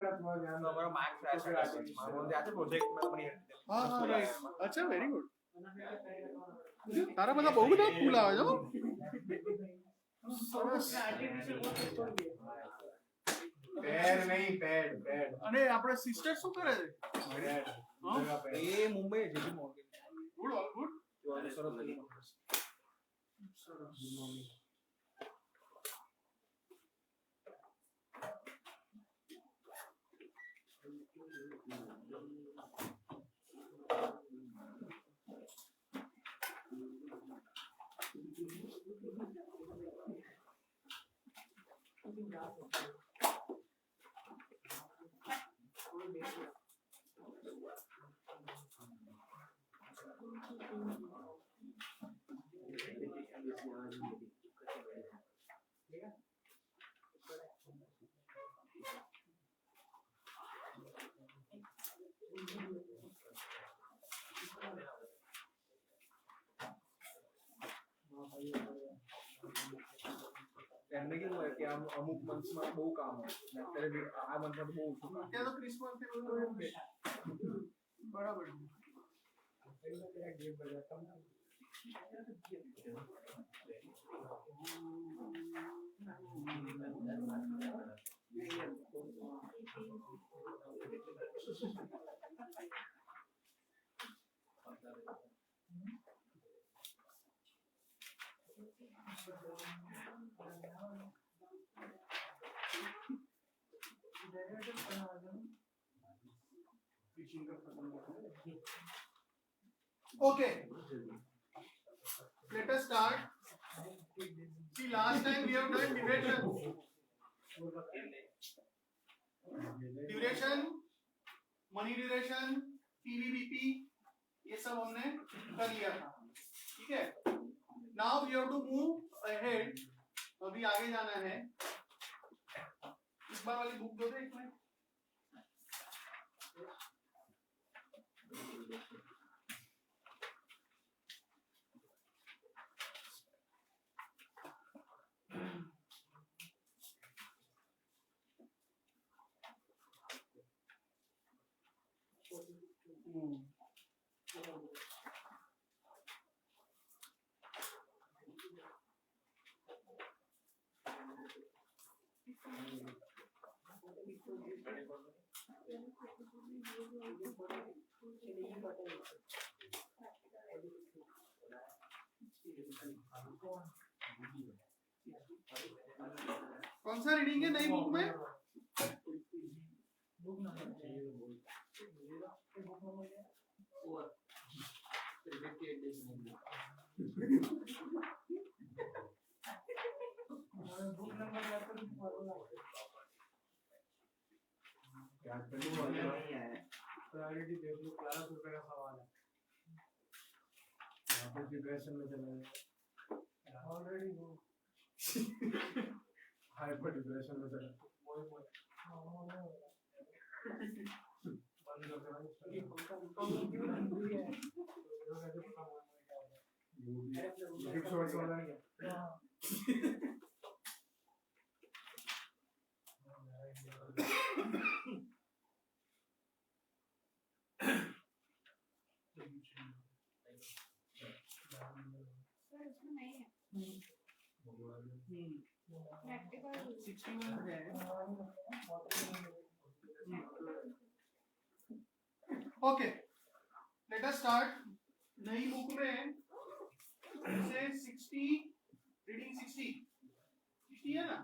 तो हमारा max crash है मां बोल जाते प्रोजेक्ट में बनी है हाँ राइट अच्छा वेरी गुड तारा બધા બહુ બધા ફૂલ આવે છે સરસ પેડ નહીં પેડ અને આપણે સિસ્ટર શું કરે છે એ Mumbai JP Morgan good all good સરસ એમને કેવું હોય કે આમ અમુક મંથમાં બહુ કામ હોય અત્યારે આ મંથમાં તો બહુ ઓછું કામ અત્યારે તો ક્રિસમસ થી બધું બરાબર Okay, let us start. See, last time we have done duration. Duration, money duration, PVBP, ये सब हमने कर लिया था, ठीक है? Now we have to move ahead. अभी आगे जाना है. इस बार वाली बुक दो दे इसमें. कौन सा रीडिंग है नई बुक में? बुक नंबर प्रायोरिटी देख लो, 11 रुपए का सवाल है। यहाँ पर डिप्रेशन में चला गया ऑलरेडी वो हाइपर डिप्रेशन में चला ओके, लेट अस स्टार्ट। नई बुक में से 60 रीडिंग 60 है ना?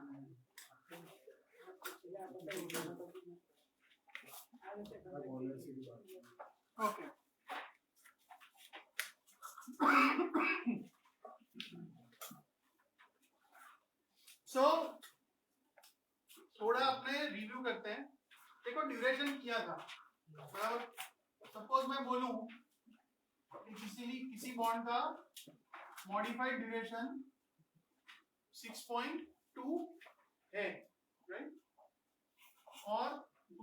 ओके सो थोड़ा अपने रिव्यू करते हैं। देखो ड्यूरेशन किया था बराबर। सपोज मैं बोलूं किसी बॉन्ड का मॉडिफाइड ड्यूरेशन 6.2 है, राइट, और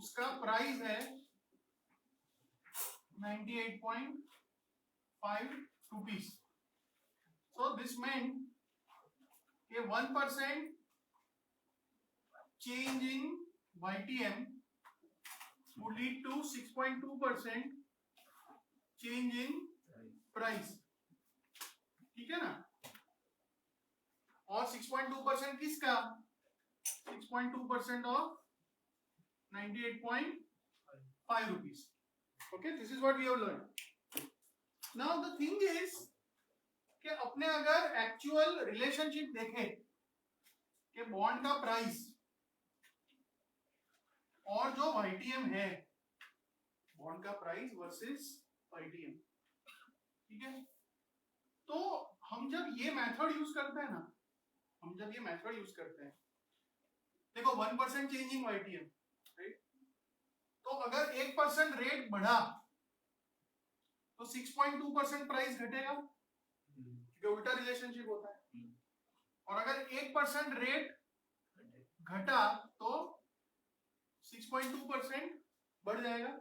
उसका प्राइस है 98.5 रुपीस। सो दिस meant कि 1% change in YTM would lead to 6.2% change in price. ठीक है ना? और 6.2% किसका? 6.2% of 98.5 rupees. Okay, this is what we have learned. Now the thing is कि अपने अगर एक्चुअल रिलेशनशिप देखें कि बॉन्ड का प्राइस और जो YTM है, बॉन्ड का प्राइस वर्सेस YTM, ठीक है? तो हम जब ये मेथड यूज करते हैं ना, देखो 1% चेंज इन YTM, राइट? तो अगर 1% रेट बढ़ा तो 6.2% प्राइस घटेगा, क्योंकि उल्टा रिलेशनशिप होता है। और अगर 1% रेट घटा तो 6.2% बढ़ जाएगा,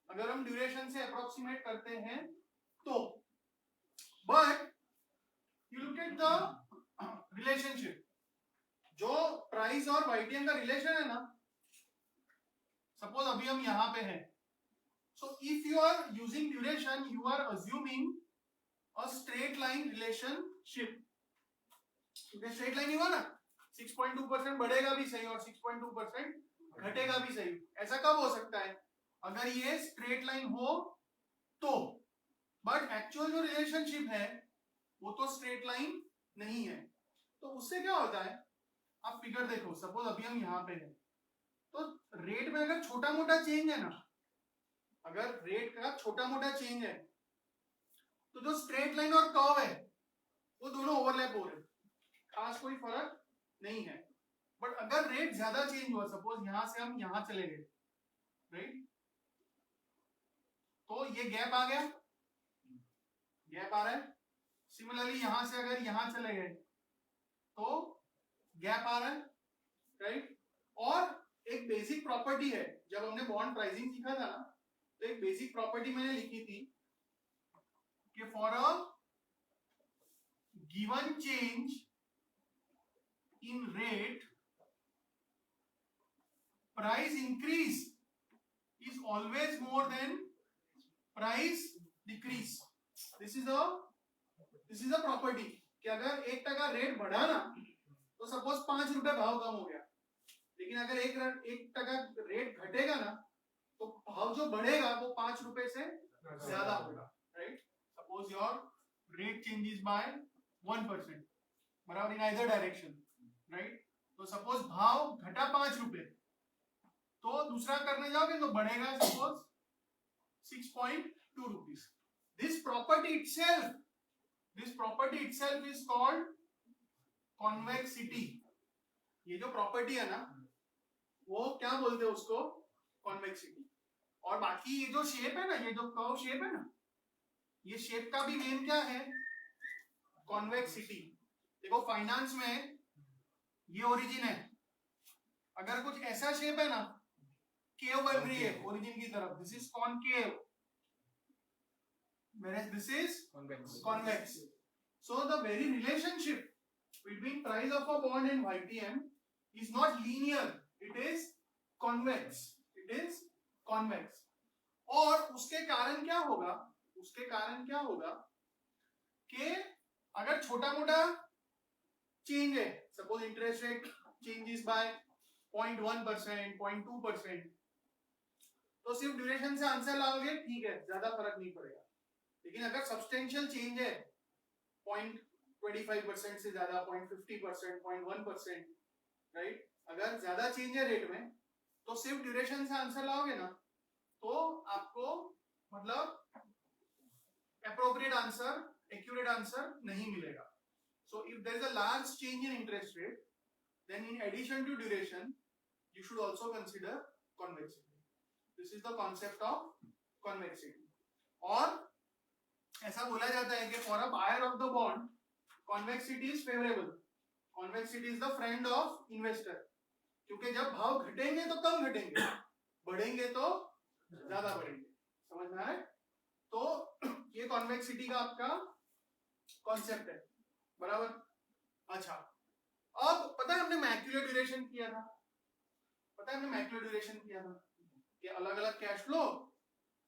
अगर हम ड्यूरेशन से अप्रोक्सीमेट करते हैं तो। But you look at the relationship, जो प्राइस और YTM का रिलेशन है ना, सपोज अभी हम यहां पे हैं, so if you are using duration, you are assuming a straight line relationship. Straight line ही हुआ ना, 6.2% बढ़ेगा भी सही और 6.2% घटेगा भी सही। ऐसा कब हो सकता है? अगर ये स्ट्रेट लाइन हो तो। बट एक्चुअल जो रिलेशनशिप है वो तो स्ट्रेट लाइन नहीं है। तो उससे क्या होता है, आप फिगर देखो, सपोज अभी हम यहां पे हैं, तो रेट में अगर छोटा मोटा चेंज है ना, अगर रेट का छोटा मोटा चेंज है तो जो स्ट्रेट लाइन और कर्व है वो दोनों ओवरलैप हो रहे हैं, खास कोई फर्क नहीं है। बट अगर रेट ज्यादा चेंज हुआ, सपोज यहां से हम यहां चले गए, राइट, तो ये गैप आ गया, गैप आ रहा है। सिमिलरली यहां से अगर यहां चले गए तो गैप आ रहा है, राइट। और एक बेसिक प्रॉपर्टी है, जब हमने बॉन्ड प्राइसिंग सीखा था ना, तो एक बेसिक प्रॉपर्टी मैंने लिखी थी कि for a given change in rate, price increase is always more than price decrease. This is a property कि अगर 1% रेट बढ़ा ना, तो सपोज 5 रुपए भाव कम हो गया, लेकिन अगर 1% रेट घटेगा ना, तो भाव जो बढ़ेगा वो 5 रुपए से ज्यादा होगा, right. Suppose your rate changes by 1%, बराबर इन आइदर डायरेक्शन, राइट। तो सपोज भाव घटा 5 रुपए, तो दूसरा करने जाओगे तो बढ़ेगा suppose 6.2 rupees. This property itself is called convexity. ये जो प्रॉपर्टी है ना, वो क्या बोलते हैं उसको? कॉन्वेक्सिटी। और बाकी ये जो शेप है ना, ये जो कर्व शेप है ना, ये शेप का भी नेम क्या है? कॉन्वेक्सिटी। देखो फाइनेंस में ये ओरिजिन है, अगर कुछ ऐसा शेप है ना, केव बन रही है ओरिजिन की तरफ, this is concave, whereas this is convex. So the very relationship between price of a bond and YTM is not linear, it is convex. और उसके कारण क्या होगा कि अगर छोटा मोटा चेंज है, suppose interest rate changes by 0.1%, 0.2%, तो सिर्फ ड्यूरेशन से आंसर लाओगे, ठीक है, ज्यादा फर्क नहीं पड़ेगा। लेकिन अगर सब्सटेंशियल चेंज है 0.25% से ज्यादा, 0.50%, 0.1%, राइट, अगर ज्यादा चेंज है रेट में, तो सिर्फ ड्यूरेशन से आंसर लाओगे ना, तो आपको मतलब एप्रोप्रिएट आंसर, एक्यूरेट आंसर नहीं मिलेगा। So if there is a large change in interest rate, then in addition to duration you should also consider convexity. This is the concept of convexity. और ऐसा बोला जाता है कि for a buyer of the bond convexity is favorable. Convexity is the friend of investor. क्योंकि जब भाव घटेंगे तो कम घटेंगे, बढ़ेंगे तो ज्यादा बढ़ेंगे, समझ में आ रहा है? तो ये convexity का आपका कॉन्सेप्ट है, बराबर। अच्छा, अब पता है हमने मैक्युलर ड्यूरेशन किया था, कि अलग अलग कैश फ्लो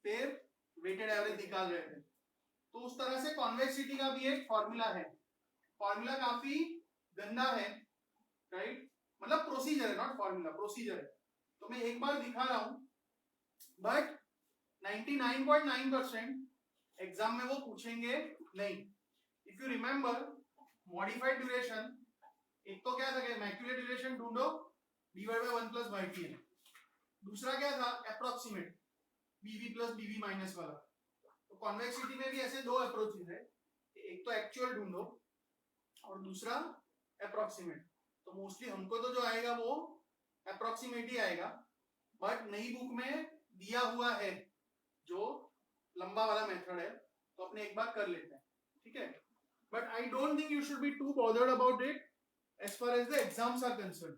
फिर वेटेड एवरेज निकाल रहे थे। तो उस तरह से कॉन्वेक्सिटी का भी एक फॉर्मूला है। फॉर्मूला काफी गंदा है, राइट, मतलब प्रोसीजर है, नॉट फॉर्मूला, प्रोसीजर है। तो मैं एक बार दिखा रहा हूं, बट 99.9% एग्जाम में वो पूछेंगे नहीं। If you remember modified duration, एक तो क्या था कि मैक्यूलेट ड्यूरेशन ढूंढो डिवाइड बाय 1 प्लस YTN, दूसरा क्या था approximate BV plus BV minus वाला। तो कॉन्वेक्सिटी में भी ऐसे दो अप्रोचेस है, एक तो एक्चुअल ढूंढो और दूसरा अप्रोक्सीमेट। तो मोस्टली हमको तो जो आएगा वो अप्रोक्सीमेट ही आएगा, बट नई बुक में दिया हुआ है जो लंबा वाला मेथड है, तो अपने एक बार कर लेते हैं, ठीक है। But I don't think you should be too bothered about it as far as the exams are concerned.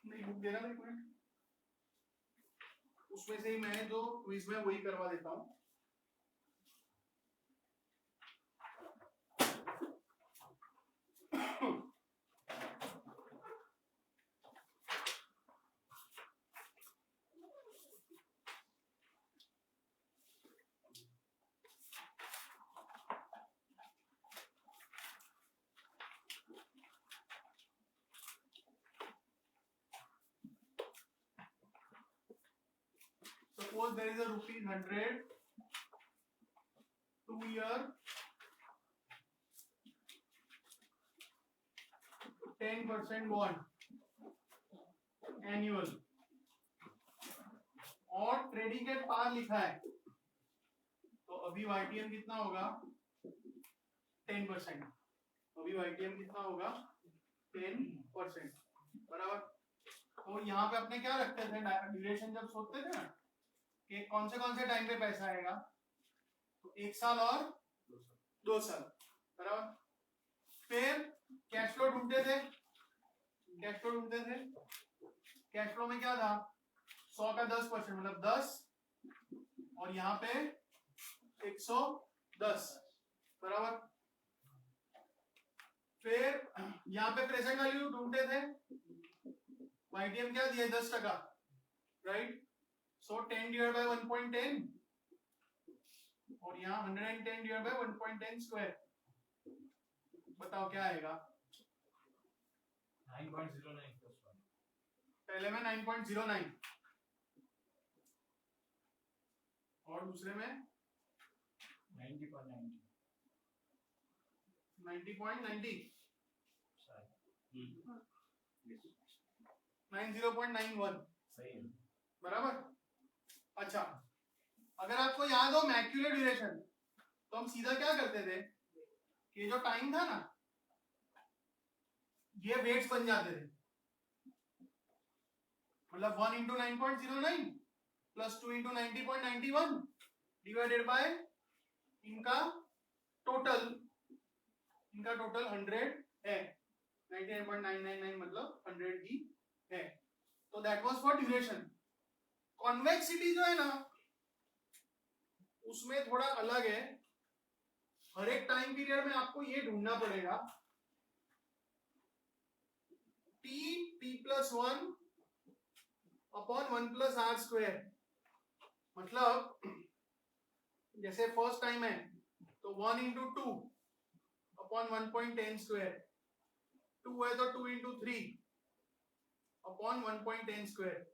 नहीं बुक देना मेरे को, उसमें से ही मैं जो क्विज में वही करवा देता हूँ। Suppose there is a ₹100 2-year 10% bond annual और ट्रेडिंग एट पार लिखा है, तो अभी YTM कितना होगा 10%, अभी YTM कितना होगा 10%, बराबर। तो यहाँ पे अपने क्या रखते थे ड्यूरेशन, जब सोचते थे ना कि कौन से टाइम पे पैसा आएगा, तो 1 साल और 2 साल, बराबर। फिर कैश फ्लो ढूंढते थे, कैश फ्लो में क्या था 100 का 10% मतलब 10, और यहाँ पे 110, बराबर। फिर यहाँ पे प्रेजेंट वैल्यू ढूंढते थे, YTM क्या दिया 10%, राइट। सो 10 डिवाइड बाय 1.10 और यहाँ 110 डिवाइड बाय 1.10 स्क्वायर, बताओ क्या आएगा। 9.09 पहले में 9.09 और दूसरे में 90.90 90.91 सही है, बराबर। अच्छा, अगर आपको याद हो मैक्यूलेट ड्यूरेशन, तो हम सीधा क्या करते थे कि जो टाइम था ना ये वेट्स बन जाते थे, मतलब 1 into 9.09 plus 2 into 90.91 divided by इनका टोटल 100 है, 99.999 मतलब 100 ही है। तो that was for duration. Convexity जो है ना उसमें थोड़ा अलग है, हर एक टाइम पीरियड में आपको ये ढूंढना पड़ेगा t+1 upon 1 plus R square, मतलब जैसे फर्स्ट टाइम है तो 1 इंटू 2 अपॉन 1.10 स्क्वायर, 2 है तो 2 इंटू 3 अपॉन 1.10 स्क्वायर,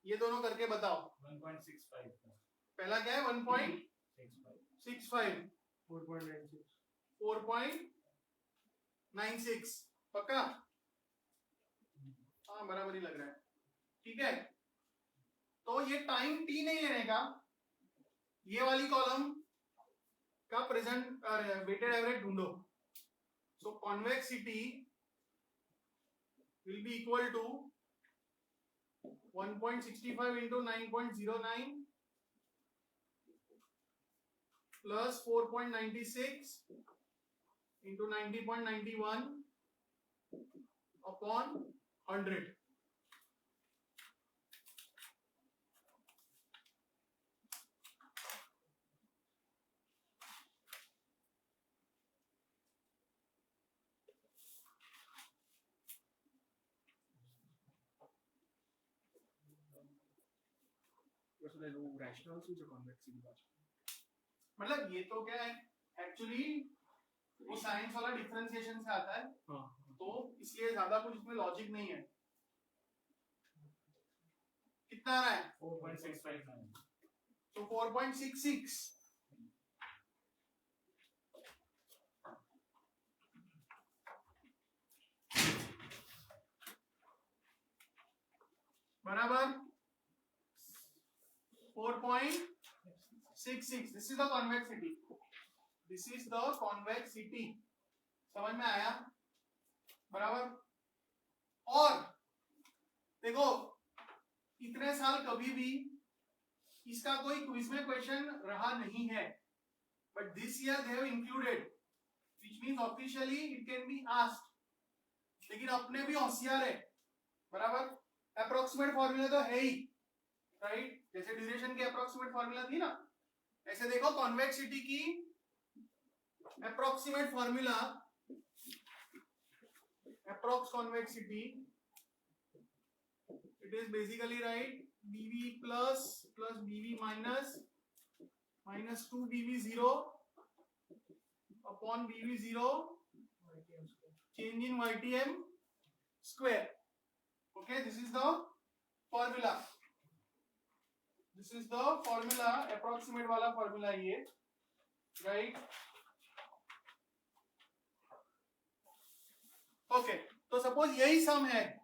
ये दोनों करके बताओ। 1.65 पहला क्या है 1.65 4.96 पक्का, हाँ बराबर ही लग रहा है, ठीक है। तो ये टाइम टी नहीं लेने का, ये वाली कॉलम का प्रेजेंट वेटेड एवरेज ढूंढो, So convexity will be equal to 1.65 into 9.09 plus 4.96 into 90.91 upon 100. Rational શું છે કોન્વેક્સિટી પાછળ मतलब ये तो क्या है एक्चुअली वो साइंस वाला डिफरेंशिएशन से आता है हाँ तो इसलिए ज्यादा कुछ इसमें लॉजिक नहीं है कितना आ रहा है 4.659 तो 4.66 बराबर 4.66 this is the convexity this is the convexity समझ में आया बराबर और देखो इतने साल कभी भी इसका कोई क्विज में क्वेश्चन रहा नहीं है but this year they have included which means officially it can be asked लेकिन अपने भी होशियार है बराबर अप्रोक्सीमेट फॉर्मूला तो है ही राइट जैसे ड्यूरेशन की अप्रोक्सीमेट फॉर्मूला थी ना ऐसे देखो कॉन्वेक्सिटी की approximate formula approx convexity it is basically right BV plus BV minus 2 BV0 upon BV0 change in YTM square. Okay, this is the formula. This is the formula, approximate वाला formula ये, right? Okay, तो suppose यही सम है,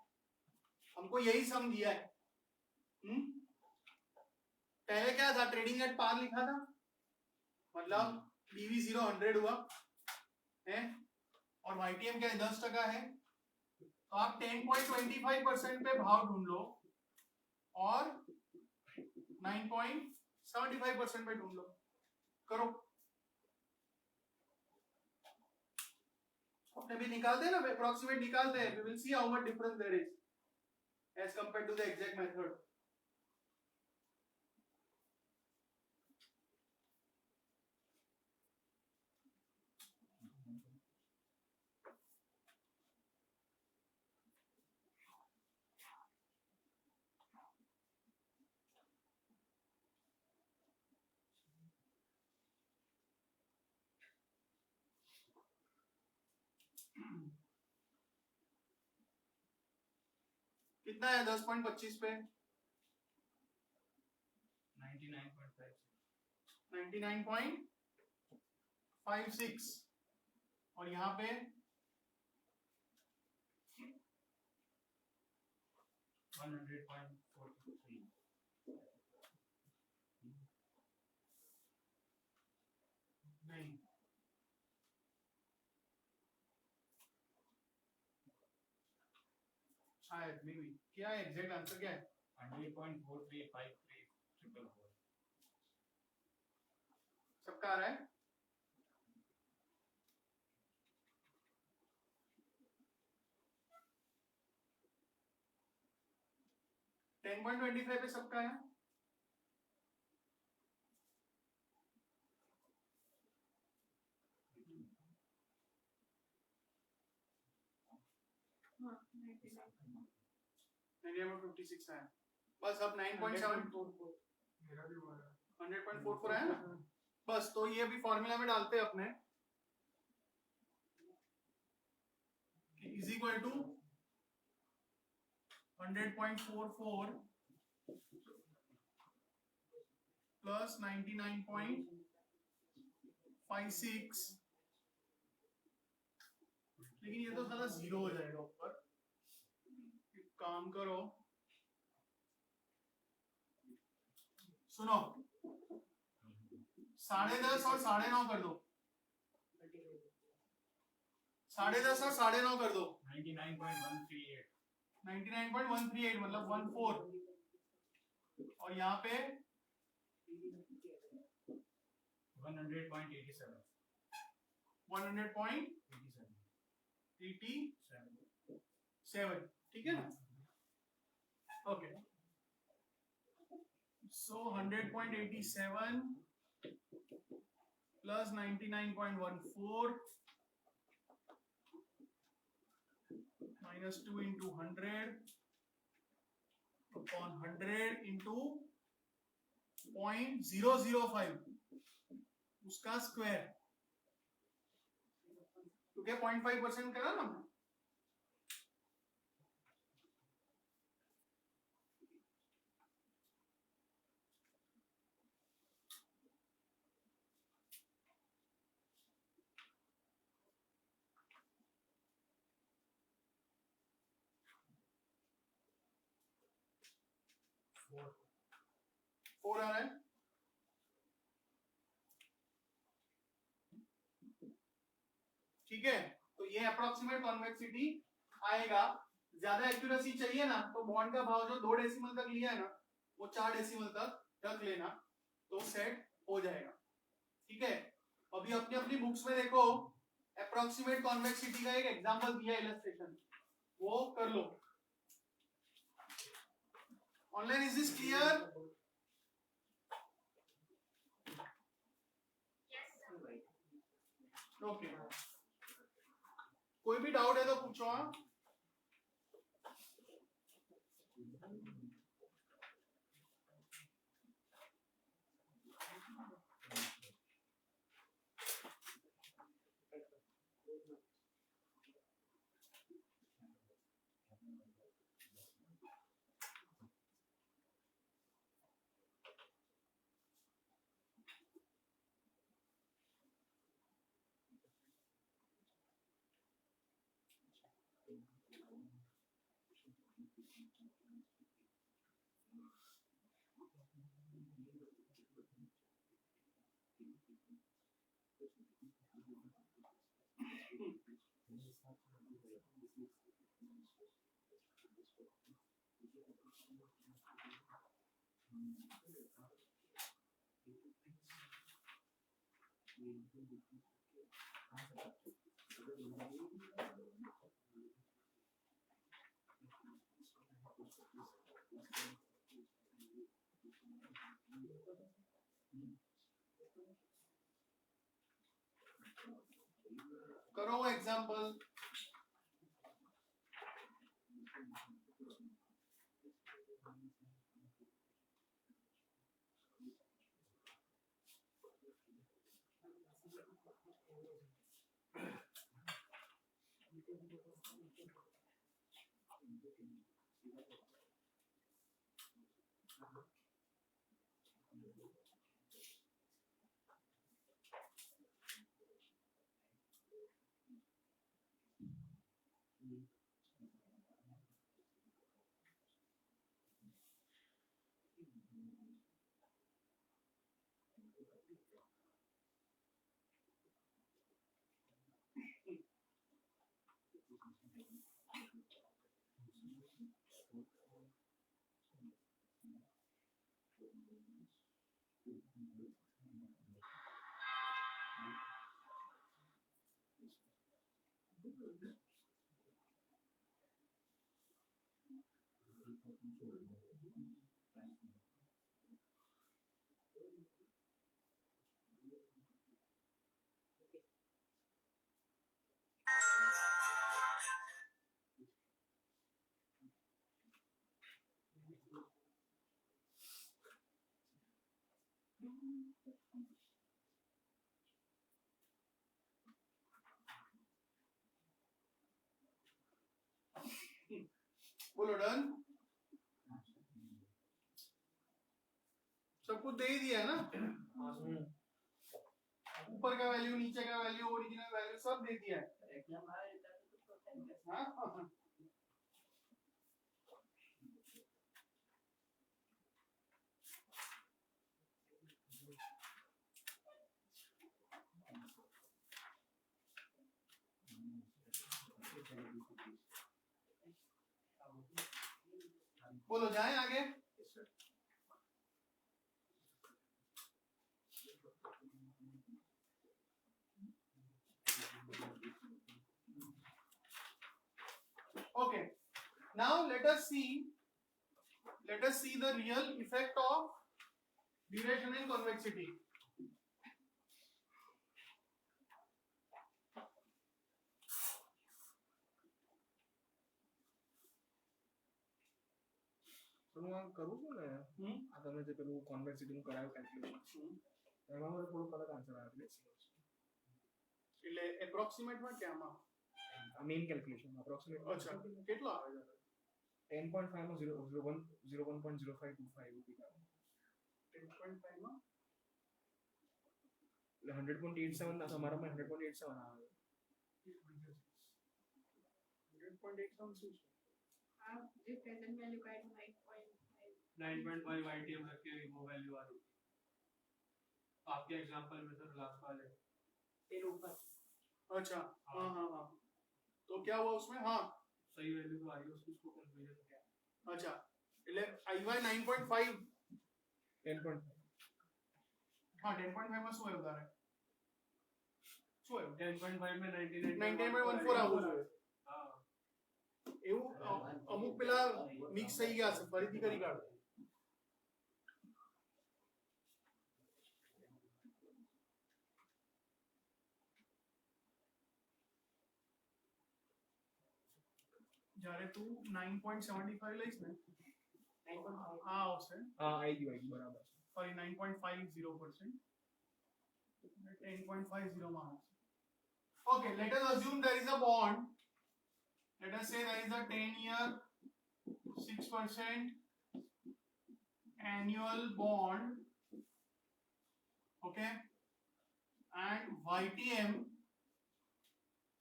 हमको यही सम दिया है. पहले क्या था ट्रेडिंग एट पार लिखा था मतलब BV0 100 हुआ है और YTM क्या है 10% है तो आप 10.25% पे भाव ढूंढ लो और 9.75% पे ढूंढ लो करो अपने भी निकालते हैं ना अप्रोक्सीमेट निकालते हैं we will see how much difference there is as compared to the exact method कितना है 10.25 पे 99.56 और यहाँ पे 100.43 नहीं शायद मे बी क्या है एग्जैक्ट आंसर क्या है 100.4353 सबका आ रहा है टेन पॉइंट 25 पे सबका है इंडिया में 56 है बस अब 9.7 मेरा भी हुआ है 100.44 है ना बस तो ये अभी फॉर्मूला में डालते हैं अपने इज इक्वल टू 100.44 प्लस 99.56 लेकिन ये तो सारा जीरो हो जाएगा ऊपर काम करो सुनो 10.5 और 9.5 कर दो 10.5 और 9.5 कर दो 99.138 99.138 मतलब 14 और यहाँ पे 100.87 100.87 ठीक है ना okay so 100.87 plus 99.14 minus 2 into 100 upon 100 into 0.005 उसका स्क्वायर क्योंकि 0.5% करा ना 4 आ रहा है ठीक है तो ये अप्रोक्सीमेट कॉन्वेक्सिटी आएगा ज्यादा एक्यूरेसी चाहिए ना तो बॉन्ड का भाव जो 2 डेसिमल तक लिया है ना वो 4 डेसिमल तक रख लेना तो सेट हो जाएगा ठीक है अभी अपनी अपनी बुक्स में देखो अप्रोक्सीमेट कॉन्वेक्सिटी का एक एग्जांपल दिया इलस्ट्रेशन वो कर लो online is this clear okay कोई भी डाउट है तो पूछो हाँ करो एग्जांपल बोलो डन सब कुछ दे ही दिया है ना ऊपर का वैल्यू नीचे का वैल्यू ओरिजिनल वैल्यू सब दे दिया है हाँ बोलो जाए आगे। Okay, now let us see the real effect of duration and convexity. હું આ કરું છું ને આ તમે જે પેલું કોન્વેક્સિટી નું કરાયું કેલ્ક્યુલેશન એમાં મને થોડું કલર આન્સર આવે એટલે એપ્રોક્સિમેટ માં ક્યાંમાં આ મેઇન કેલ્ક્યુલેશન એપ્રોક્સિમેટ અચ્છા કેટલો આવે છે 10.5 માં 01.0525 રૂપિયા 10.5 માં એટલે 100.87 ના તમારામાં 100.87 આવે 100.87 શું છે જે પ્રેઝન્ટ વેલ્યુ કાઢી 9.5 ITM रखे वो वैल्यू आ रही आपके एग्जांपल में सर लास्ट वाले तेरे ऊपर अच्छा हाँ हाँ हाँ तो क्या हुआ उसमें हाँ सही वैल्यू तो आई उसको कंफ्यूजन क्या अच्छा એટલે IY 9.5 10.5 हाँ 10.5 માં શું આવ્યું તારે શું આવ્યું 10.5 में 99.14 આવવું જોઈએ हां એવું અમુક પેલા મિક્સ થઈ ગયા છે ફરીથી કરી કાઢો જ્યારે તું 9.75 લઈશ ને આ આવશે હા આવી ગયું બરાબર સોરી 9.50% 10.50 માં આવશે okay let us assume there is a bond. Let us say there is a 10-year 6% annual bond, okay, and YTM,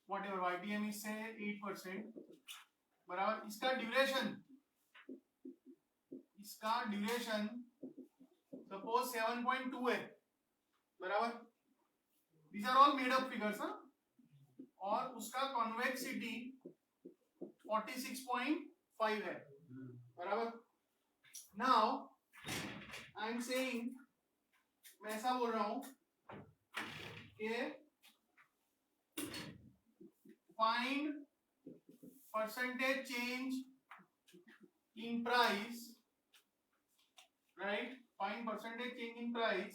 whatever YTM is say 8%, बराबर इसका ड्यूरेशन सपोज 7.2 है बराबर these are all made up figures हाँ और उसका convexity 46.5 है बराबर now I am saying मैं ऐसा बोल रहा हूं कि find percentage change in price right find percentage change in price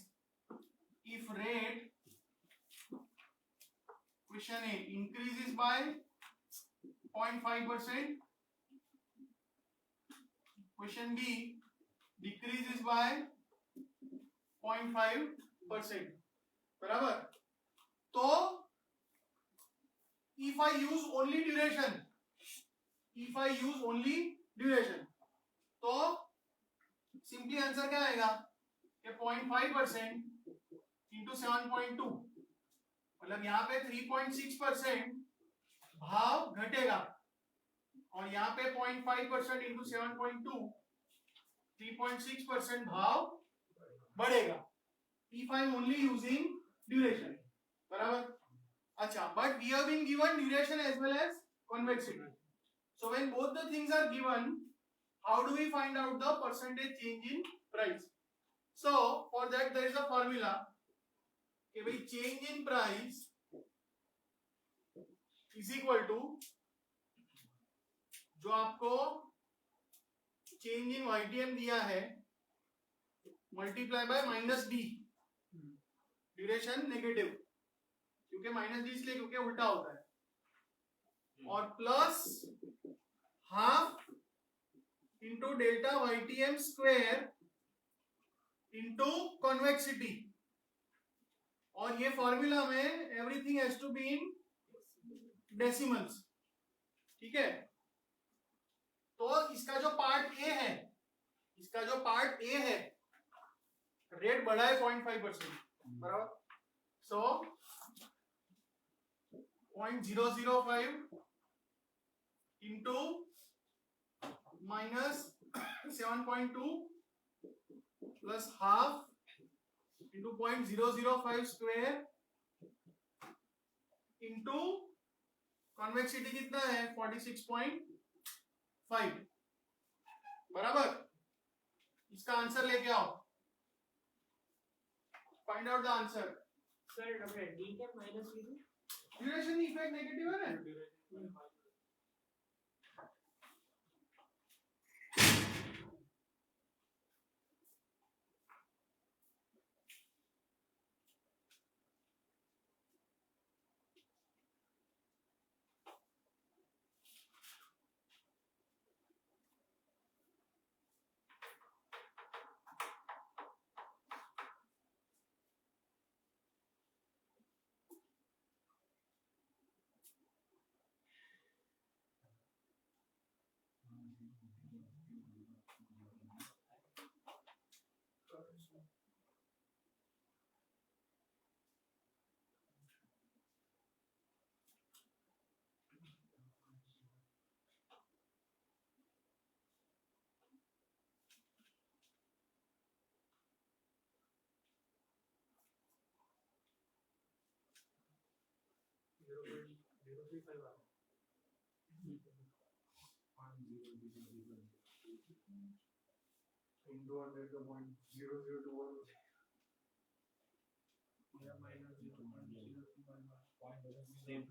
if rate question A increases by 0.5%. Question B decreases by 0.5%. बराबर तो if I use only duration तो simply आंसर क्या आएगा कि 0.5% into 7.2 मतलब यहाँ पे 3.6% भाव घटेगा और यहाँ पे 0.5% into 7.2 3.6% भाव बढ़ेगा if I am only using duration बराबर अच्छा but we have been given duration as well as convexity so when both the things are given how do we find out the percentage change in price so for that there is a formula कि भाई change in price is equal to जो आपको change in YTM दिया है multiply by minus D duration negative क्योंकि minus D इसलिए क्योंकि उल्टा होता है और plus half into delta YTM square into convexity और ये फॉर्मूला में everything has to be in decimals ठीक है तो इसका जो पार्ट ए है रेट बढ़ा है 0.5% बराबर so 0.005 into minus 7.2 plus half into 0.005 square into convexity कितना है 46.5 बराबर। इसका आंसर लेके आओ, find out the answer. Sir doctor D cap minus V two duration effect negative है ना। into 100 का 0.0021 या माइनस 0.035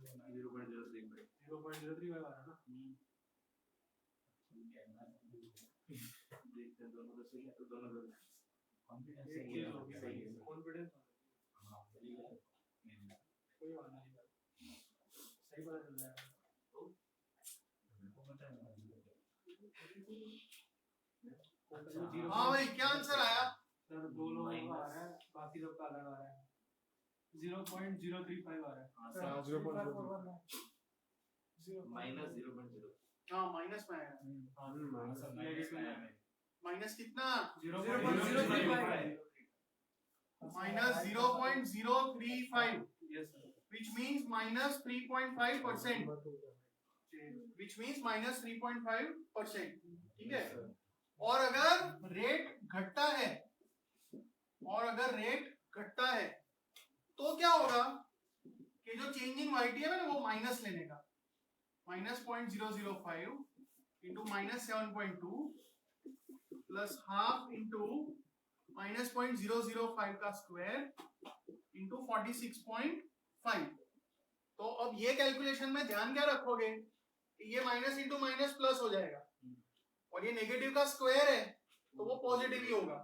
0.03 आ रहा है ना। देखते हैं दोनों से क्या तो दोनों का कॉन्फिडेंस एक चीज होगी सही है। कॉन्फिडेंस हाँ सही है। कोई बात नहीं, सही पता चल जाएगा। हाँ भाई क्या आंसर आया? सर 2 लोगों का आ रहा है, बाकी सबका अलग आ रहा है। 0.035 आ रहा है। हाँ, हाँ, 0.035 माइनस 0.0 हाँ माइनस में आया। माइनस कितना? 0.035 minus 0.035 yes sir. which means minus 3.5%, which means minus 3.5%। ठीक है। और अगर रेट घटता है तो क्या होगा कि जो चेंज इन YTM है ना वो माइनस लेने का, minus 0.005 into minus 7.2 plus half into minus 0.005 का स्क्वायर इंटू 46.5। तो अब ये कैलकुलेशन में ध्यान क्या रखोगे कि ये माइनस इंटू माइनस प्लस हो जाएगा और ये नेगेटिव का स्क्वायर है तो वो पॉजिटिव ही होगा,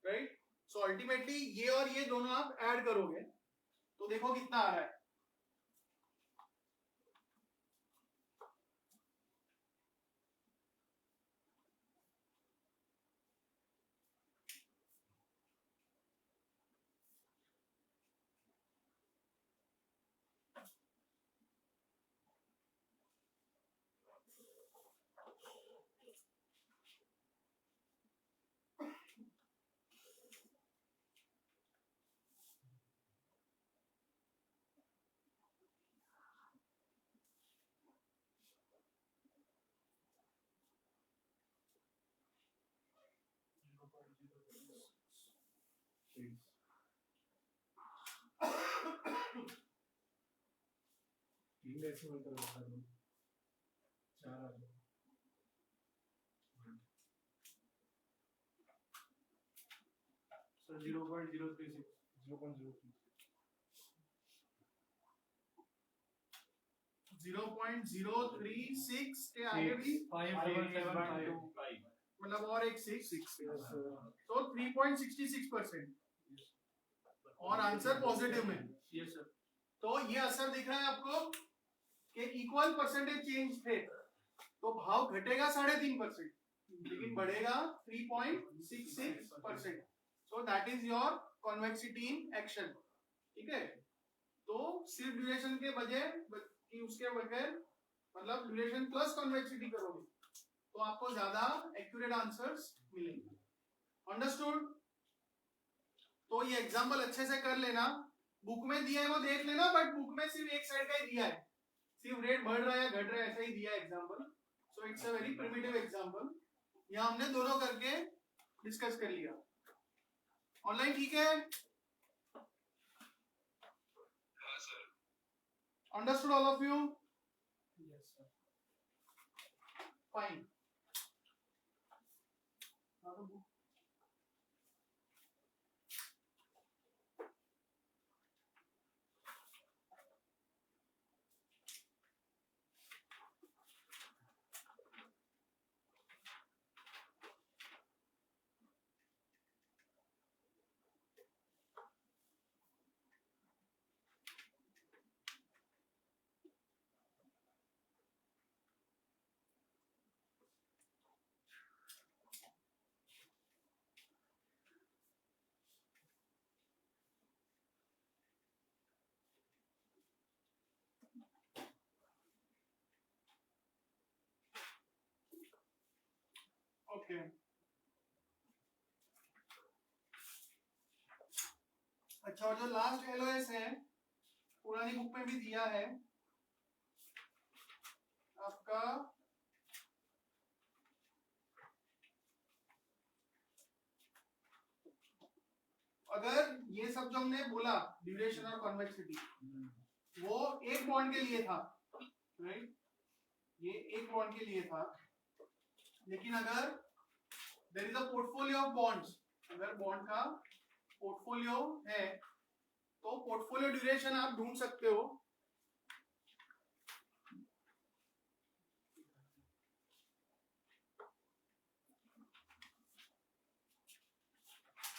राइट। सो अल्टीमेटली ये और ये दोनों आप ऐड करोगे तो देखो कितना आ रहा है। तीन डेसिमल का बता दो, 4 आ जाए। सर 0.036 0.036 के आगे भी 5.75 मतलब और एक 6 तो 3.66% और आंसर पॉजिटिव में। Yes sir. तो ये असर दिख रहा है आपको कि इक्वल परसेंटेज चेंज थे तो भाव घटेगा 3.5% लेकिन बढ़ेगा 3.66%। सो that is your convexity in action. ठीक है। तो सिर्फ ड्यूरेशन के बजाय कि उसके बगैर मतलब ड्यूरेशन प्लस कॉन्वेक्सिटी करोगे तो आपको ज्यादा एक्यूरेट आंसर्स मिलेंगे। अंडरस्टूड? तो ये एग्जांपल अच्छे से कर लेना, बुक में दिया है वो देख लेना, बट बुक में सिर्फ एक साइड का ही दिया है, सिर्फ रेट बढ़ रहा है या घट रहा है ऐसा ही दिया है example. So it's a very primitive example. यहाँ हमने दोनों करके डिस्कस कर लिया। ऑनलाइन ठीक है? Understood all of you? Fine. Okay, अच्छा, और जो लास्ट एलओएस है पुरानी बुक में भी दिया है आपका, अगर ये सब जो हमने बोला ड्यूरेशन और कॉन्वेक्सिटी, वो एक बॉन्ड के लिए था, राइट, ये एक बॉन्ड के लिए था, लेकिन अगर there is a portfolio of bonds, अगर बॉन्ड का पोर्टफोलियो है तो पोर्टफोलियो ड्यूरेशन आप ढूंढ सकते हो।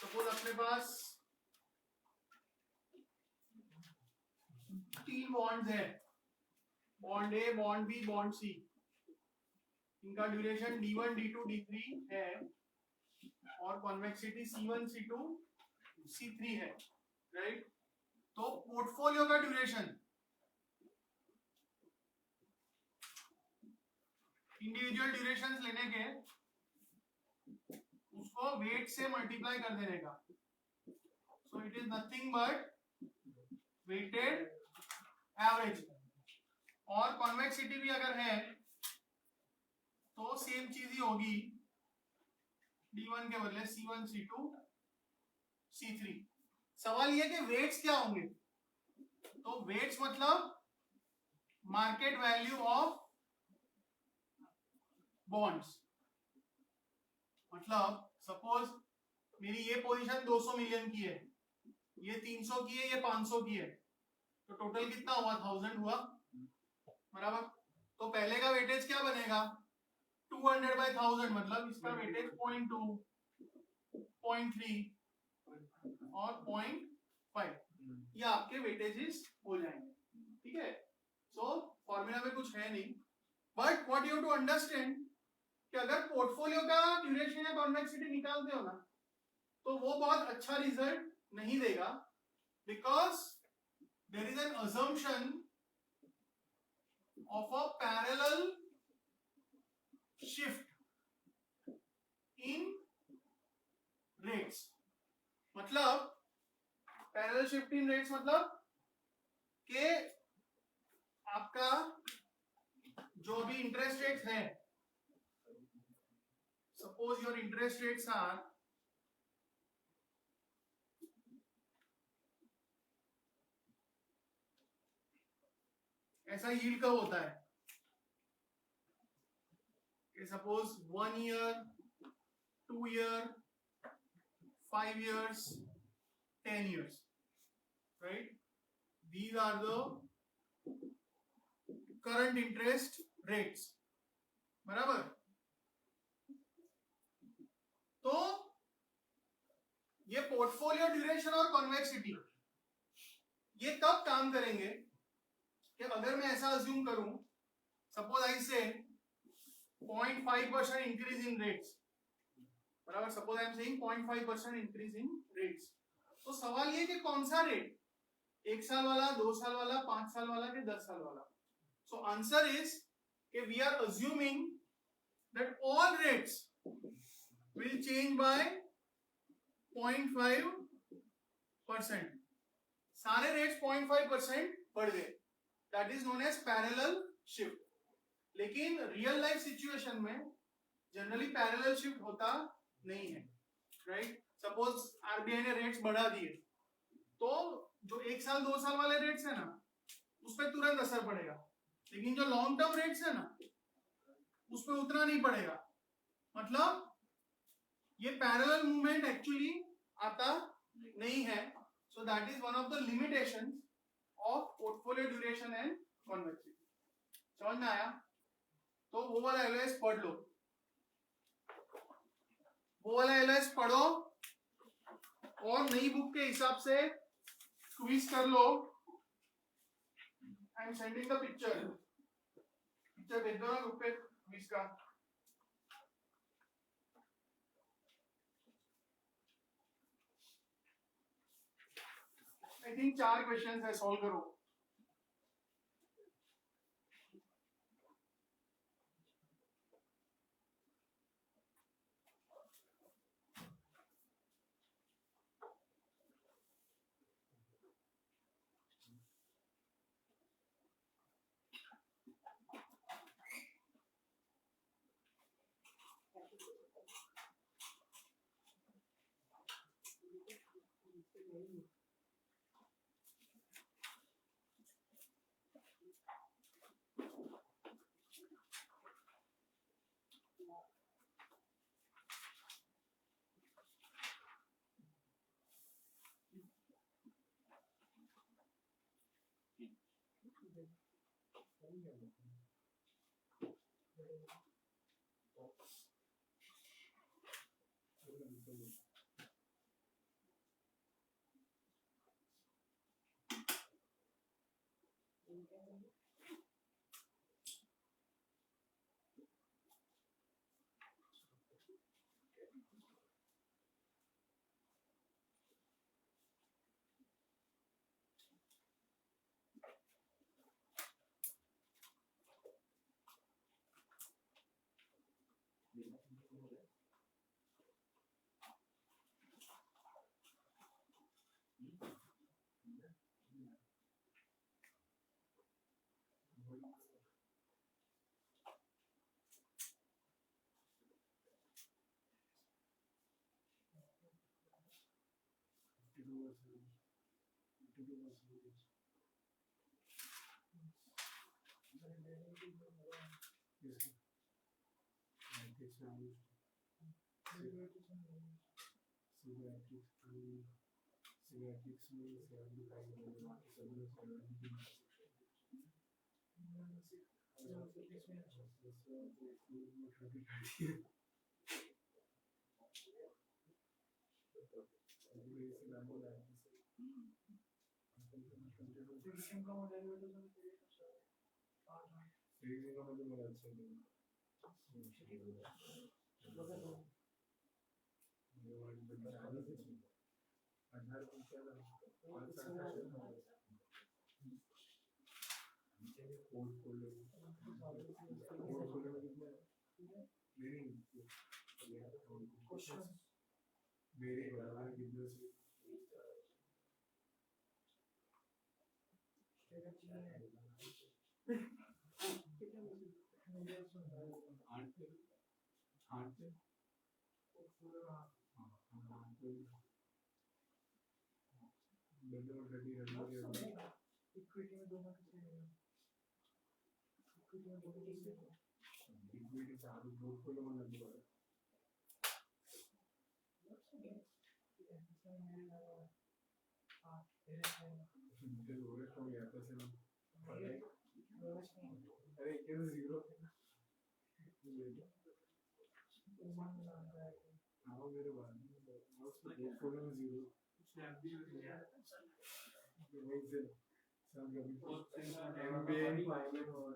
सपोज अपने पास 3 बॉन्ड्स है, बॉन्ड ए, बॉन्ड बी, बॉन्ड सी, इनका ड्यूरेशन D1, D2, D3 है और कॉन्वेक्सिटी C1, C2, C3 है, राइट। तो पोर्टफोलियो का ड्यूरेशन इंडिविजुअल ड्यूरेशंस लेने के, उसको वेट से मल्टीप्लाई कर देने का, so it is nothing but weighted average. और कॉन्वेक्सिटी भी अगर है तो सेम चीज ही होगी, D1 के बदले C1, C2, C3। सवाल ये कि वेट्स क्या होंगे, तो वेट्स मतलब मार्केट वैल्यू ऑफ बॉन्ड्स। मतलब सपोज मेरी ये पोजीशन 200 मिलियन की है, ये 300 की है, ये 500 की है, तो टोटल कितना हुआ, 1000 हुआ, बराबर। तो पहले का वेटेज क्या बनेगा, 200/1000, मतलब इसका वेटेज 0.2, 0.3 और 0.5, ये आपके वेटेजेस हो जाएंगे, ठीक है। सो फॉर्मूला में कुछ है नहीं, but what you have to understand कि अगर पोर्टफोलियो का ड्यूरेशन या कॉन्वेक्सिटी निकालते हो ना, तो वो बहुत अच्छा रिजल्ट नहीं देगा, because there is an assumption of a parallel shift in rates. मतलब पैरेलल शिफ्ट इन रेट्स मतलब कि आपका जो भी इंटरेस्ट रेट्स है, suppose your interest rates are ऐसा यील्ड कर्व होता है कि suppose 1 year, 2 year, 5 years, 10 years, right? These are the current interest rates, बराबर। तो ये पोर्टफोलियो ड्यूरेशन और कॉन्वेक्सिटी ये कब काम करेंगे कि अगर मैं ऐसा अज्यूम करूं, सपोज आई से 0.5% इंक्रीज इन रेट्स, बराबर, suppose I am saying 0.5% increase in rates, तो सवाल ये कि कौन सा रेट, 1 साल वाला, 2 साल वाला, 5 साल वाला कि 10 साल वाला। सो आंसर इज कि we are assuming that all rates will change by 0.5%, सारे रेट्स 0.5% बढ़ गए, that is known as parallel shift. लेकिन रियल लाइफ सिचुएशन में जनरली पैरेलल शिफ्ट होता नहीं है, राइट। सपोज आरबीआई ने रेट्स बढ़ा दिए, तो जो 1 साल 2 साल वाले रेट्स है ना, उस पर तुरंत असर पड़ेगा, लेकिन जो लॉन्ग टर्म रेट्स है ना, उसमें उतना नहीं पड़ेगा, मतलब ये पैरेलल मूवमेंट एक्चुअली आता नहीं है. So that is one of the limitation of portfolio duration and convexity. समझ में आया? तो वो वाला एलओएस पढ़ लो, वो वाला एलओएस पढ़ो और नई बुक के हिसाब से क्विज कर लो. I am sending the picture भेज दो ना ग्रुप पे क्विज का. आई थिंक 4 क्वेश्चंस है, सॉल्व करो.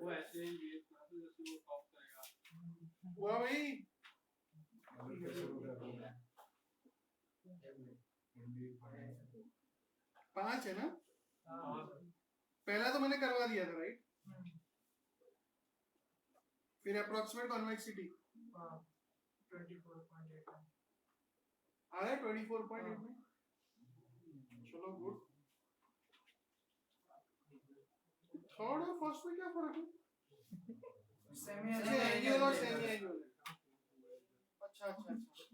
वो ऐसे ही ये जैसे वो टॉप करेगा. हुआ भाई? पांच है ना? पहला तो मैंने करवा दिया था, राइट? फिर अप्रोक्सीमेट कॉन्वेक्सिटी आ रहा है 24.8 में. चलो गुड. थर्ड और फर्स्ट में क्या फर्क है? सेमी एनुअल और सेमी एनुअल. अच्छा अच्छा अच्छा.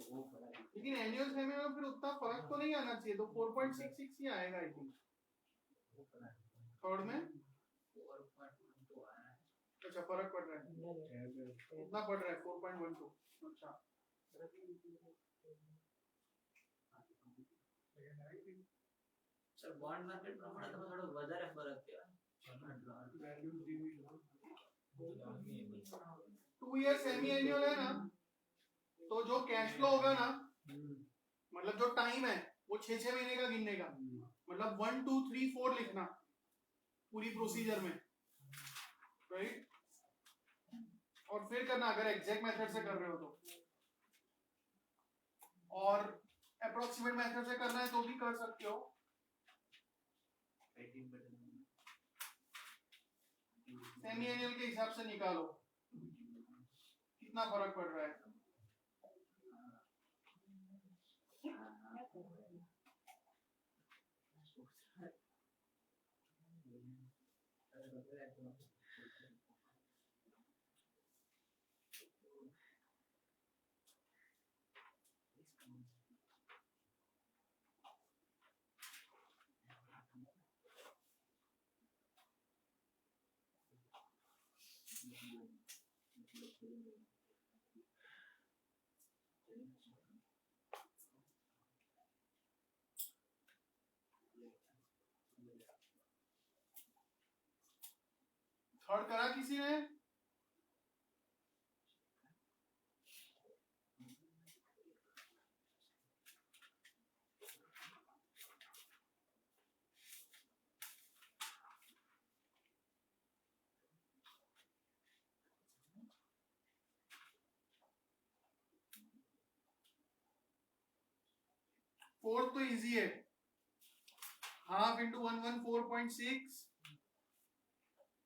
वो फर्क है। लेकिन एनुअल सेमी में फिर उतना फर्क तो नहीं आना चाहिए, तो 4.66 ही आएगा आई थिंक वो फर्क है। थर्ड में। 4.12 आया है। अच्छा फर्क पड़ रहा है, उतना पड़ रहा है 4.12। अच्छा सर बॉन्ड मार्केट प्रमाणे તમે થોડો વધારે ફરક કહેવાય. 2 ईयर सेमी एनुअल है ना, तो जो कैश फ्लो होगा ना, मतलब जो टाइम है वो 6-6 महीने का गिनने का, मतलब 1 2 3 4 लिखना पूरी प्रोसीजर में, राइट। और फिर करना अगर एग्जैक्ट मेथड से कर रहे हो तो, और अप्रोक्सीमेट मेथड से करना है तो भी कर सकते हो। 18 बटन सेमी एनुअल के हिसाब से निकालो कितना फर्क पड़ रहा है। थर्ड करा किसी ने? फोर्थ तो इजी है, हाफ इंटू 114.6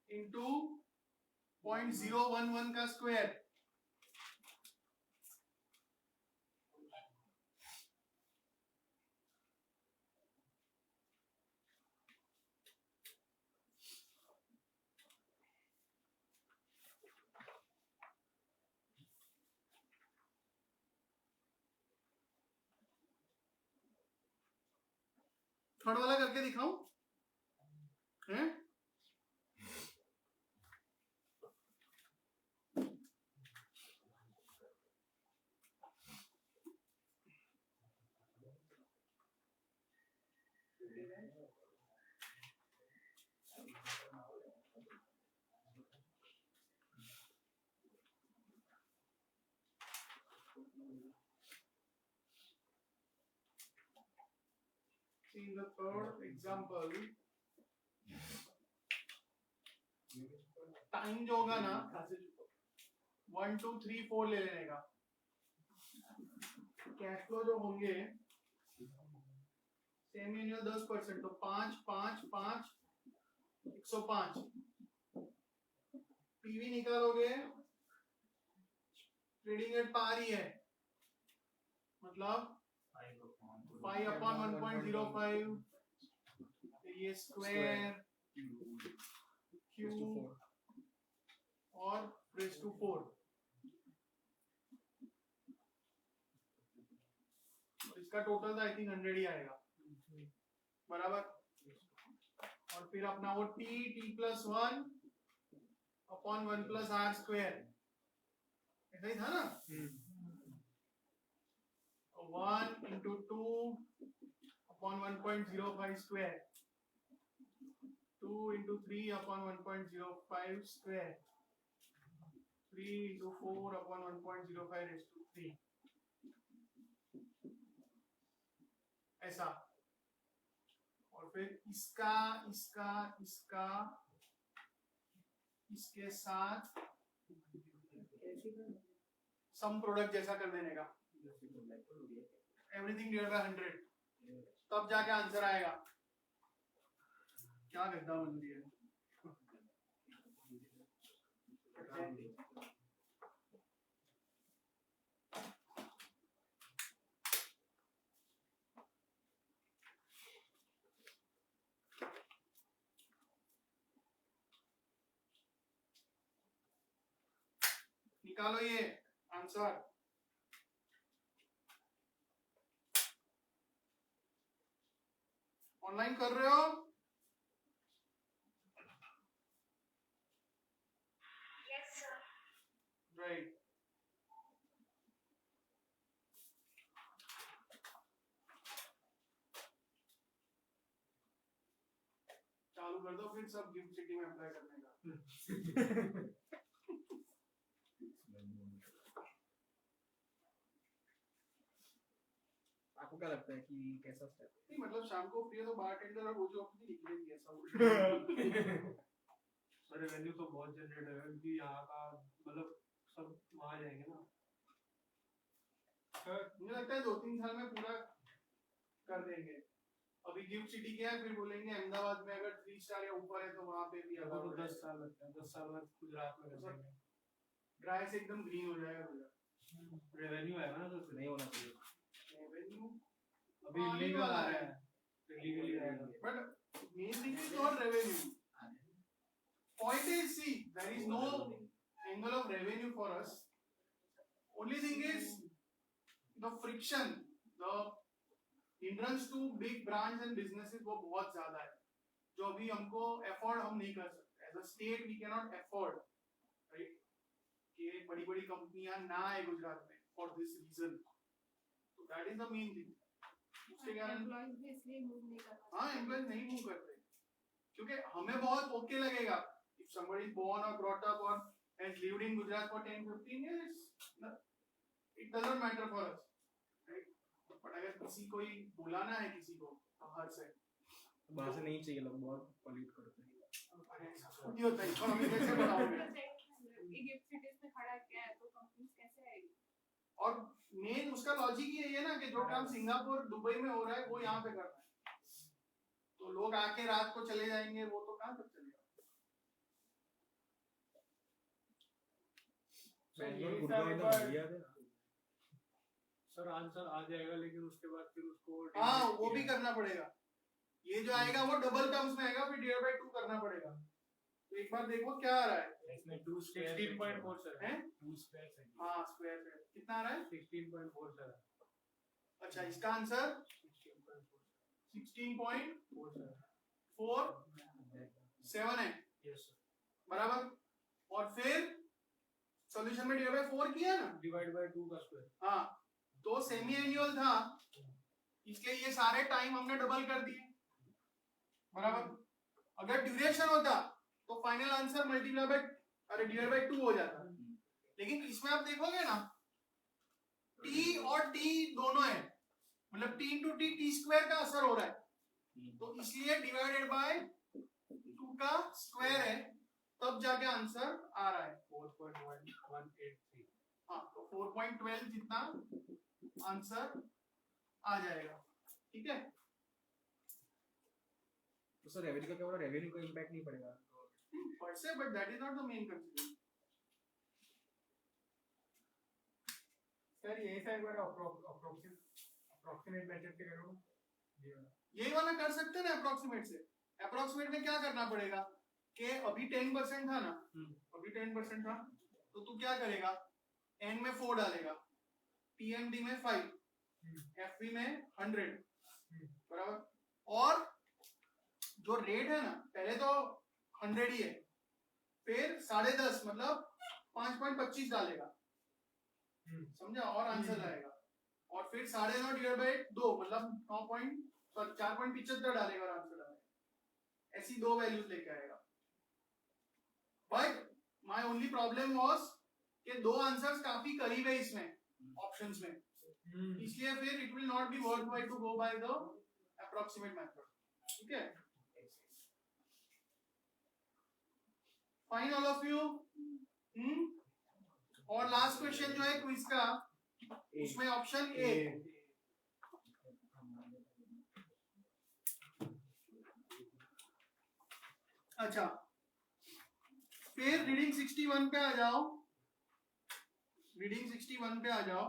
इंटू 0.011 का स्क्वायर, थर्ड वाला करके दिखाऊं हैं? See in the third example, time जो होगा ना 1 2 3 4 ले लेने का, कैश फ्लो जो होंगे सेमी एनुअल 10%, तो 5 5 5 105। पीवी निकालोगे ट्रेडिंग एट पार ही है, मतलब 5/1.05, ये स्क्वायर क्यू और रेज़ टू 4, इसका टोटल आई थिंक 100 ही आएगा बराबर। और फिर अपना वो t plus 1/1 plus R square, ऐसा ही था ना। 1 into 2/1.05 square, 2 into 3/1.05 square, 3 into 4/1.05 raised to 3, ऐसा। और फिर इसका इसका इसका इसके साथ सम प्रोडक्ट जैसा कर देने का, एवरीथिंग डिवाइडेड बाय 100, तब जाके आंसर आएगा। क्या गद्दा बन दिया है। निकालो ये आंसर। ऑनलाइन कर रहे हो? Yes, sir. राइट। चालू कर दो फिर सब गिफ्ट सिटी में अप्लाई करने का। आपको क्या लगता है कि कैसा स्टेप नहीं मतलब शाम को फ्री है तो बारटेंडर और वो जो अपनी लिख लेंगे ऐसा उल्टा। सर रेवेन्यू तो बहुत जनरेट है क्योंकि यहाँ का मतलब सब वहाँ जाएंगे ना। मुझे लगता है 2-3 साल में पूरा कर देंगे। अभी गिफ्ट सिटी क्या है, फिर बोलेंगे अहमदाबाद में अगर 3 स्टार या ऊपर है तो वहाँ पे भी अगर तो 10 साल लगता है, 10 साल बाद गुजरात में कर देंगे। ड्राई से एकदम ग्रीन हो जाएगा गुजरात। रेवेन्यू आएगा ना तो नहीं होना चाहिए। रेवेन्यू अभी हाँ, इलीगल वाला आ है। रहा है, इलीगली आएगा। But main thing is not revenue. Point is, see, there is no angle of revenue for us. Only thing is the friction, the hindrance to big brands and businesses वो बहुत ज़्यादा है, जो अभी हमको afford हम नहीं कर सकते. As a state we cannot afford, right? कि बड़ी-बड़ी कंपनियां ना आए गुजरात में for this reason. So that is the main thing. उसके कारण एम्प्लॉइज भी इसलिए मूव नहीं कर पाते। हाँ एम्प्लॉइज नहीं मूव करते क्योंकि हमें बहुत ओके लगेगा if somebody is born or brought up or has lived in Gujarat for 10-15 years it doesn't matter for us, right? but अगर किसी कोई बुलाना है किसी को बाहर से बाहर से नहीं चाहिए, लोग बहुत पॉल्यूट करते हैं। अरे ऐसा नहीं होता, इकोनॉमी कैसे बढ़ाओगे? गिफ्ट सिटीज में खड़ा क्या है तो कंपनीज कैसे आएगी? और मेन उसका लॉजिक ही यही है ना कि जो काम सिंगापुर दुबई में हो रहा है वो यहाँ पे करना है, तो लोग आके रात को चले जाएंगे, वो तो कहाँ तक चलेगा? बैंगलोर गुड़गांव एकदम बढ़िया है। सर आंसर आ जाएगा लेकिन उसके बाद फिर उसको हाँ वो भी करना पड़ेगा। ये जो आएगा वो डबल टर्म्स में आएगा, फिर डिवाइड बाय 2 करना पड़ेगा। तो एक बार देखो क्या आ रहा है। इसमें 2 16.4 सर हैं? 2 स्क्वायर है। हाँ स्क्वायर है, कितना आ रहा है? 16.4 सर। अच्छा इसका आंसर 16.47 है, यस सर। बराबर। और फिर सॉल्यूशन में डिवाइड बाय 4 किया ना, डिवाइड बाय 2 का स्क्वायर। हाँ तो सेमी एनुअल था इसलिए ये सारे टाइम हमने डबल कर दिए, बराबर। अगर ड्यूरेशन होता तो फाइनल आंसर मल्टीप्लाई बाय अरे डिवाइड बाय 2 हो जाता, लेकिन इसमें आप देखोगे ना t और t दोनों है, मतलब t into T T square का असर हो रहा है, तो इसलिए डिवाइडेड बाय 2 का स्क्वायर है, तब जाके आंसर आ रहा है 4.1183। हाँ तो 4.12 जितना आंसर आ जाएगा, ठीक है। तो सर रेवेन्यू का क्या बोला, रेवेन्यू का इम्पैक्ट नहीं पड़ेगा पर से, but that is not the main consideration. Sir यही सा एक बार अप्रोक्सीमेट मेथड से करो, यही वाला कर सकते हैं ना अप्रोक्सीमेट से। अप्रोक्सीमेट में क्या करना पड़ेगा कि अभी 10% था ना, अभी 10% था तो तू क्या करेगा, n में 4 डालेगा, PMD में 5, FV में 100, बराबर। और जो रेट है ना पहले तो 100 ही है, फिर 10.5 मतलब 5.25 डालेगा, समझा, और आंसर आएगा। और फिर 9.5 डिवाइड बाय 2 मतलब 4.75 डालेगा और आंसर आएगा। ऐसी 2 वैल्यूज लेके आएगा। But my only problem was कि 2 आंसर्स काफी करीब है इसमें ऑप्शंस में, इसलिए फिर it will not be worthwhile to go by the approximate method, ठीक है। Fine all of you. और लास्ट क्वेश्चन जो है क्विज का, उसमें ऑप्शन ए, अच्छा फिर रीडिंग 61 पे आ जाओ, रीडिंग 61 पे आ जाओ।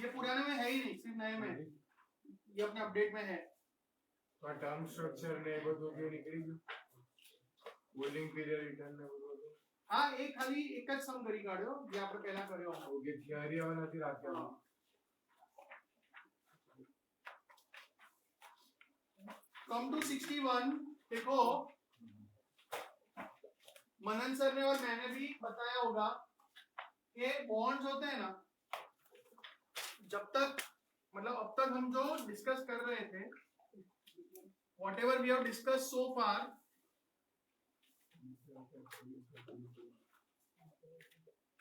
ये पुराने में है ही नहीं, सिर्फ नए में, ये अपने अपडेट में है। टर्म स्ट्रक्चर ने બધું કે નીકળી ગયું, બોલિંગ પીરિયડ રિટર્ન ને બધું હતું। हाँ एक खाली एक જ सम करी काढ्यो जे આપણે પહેલા કર્યો હતો। ઓકે થિયરી વાળા નથી રાખ્યા। Come to 61। देखो मनन सर ने और मैंने भी बताया होगा कि बॉन्ड्स होते हैं ना, जब तक मतलब अब तक हम जो डिस्कस कर रहे थे, whatever we have discussed so far,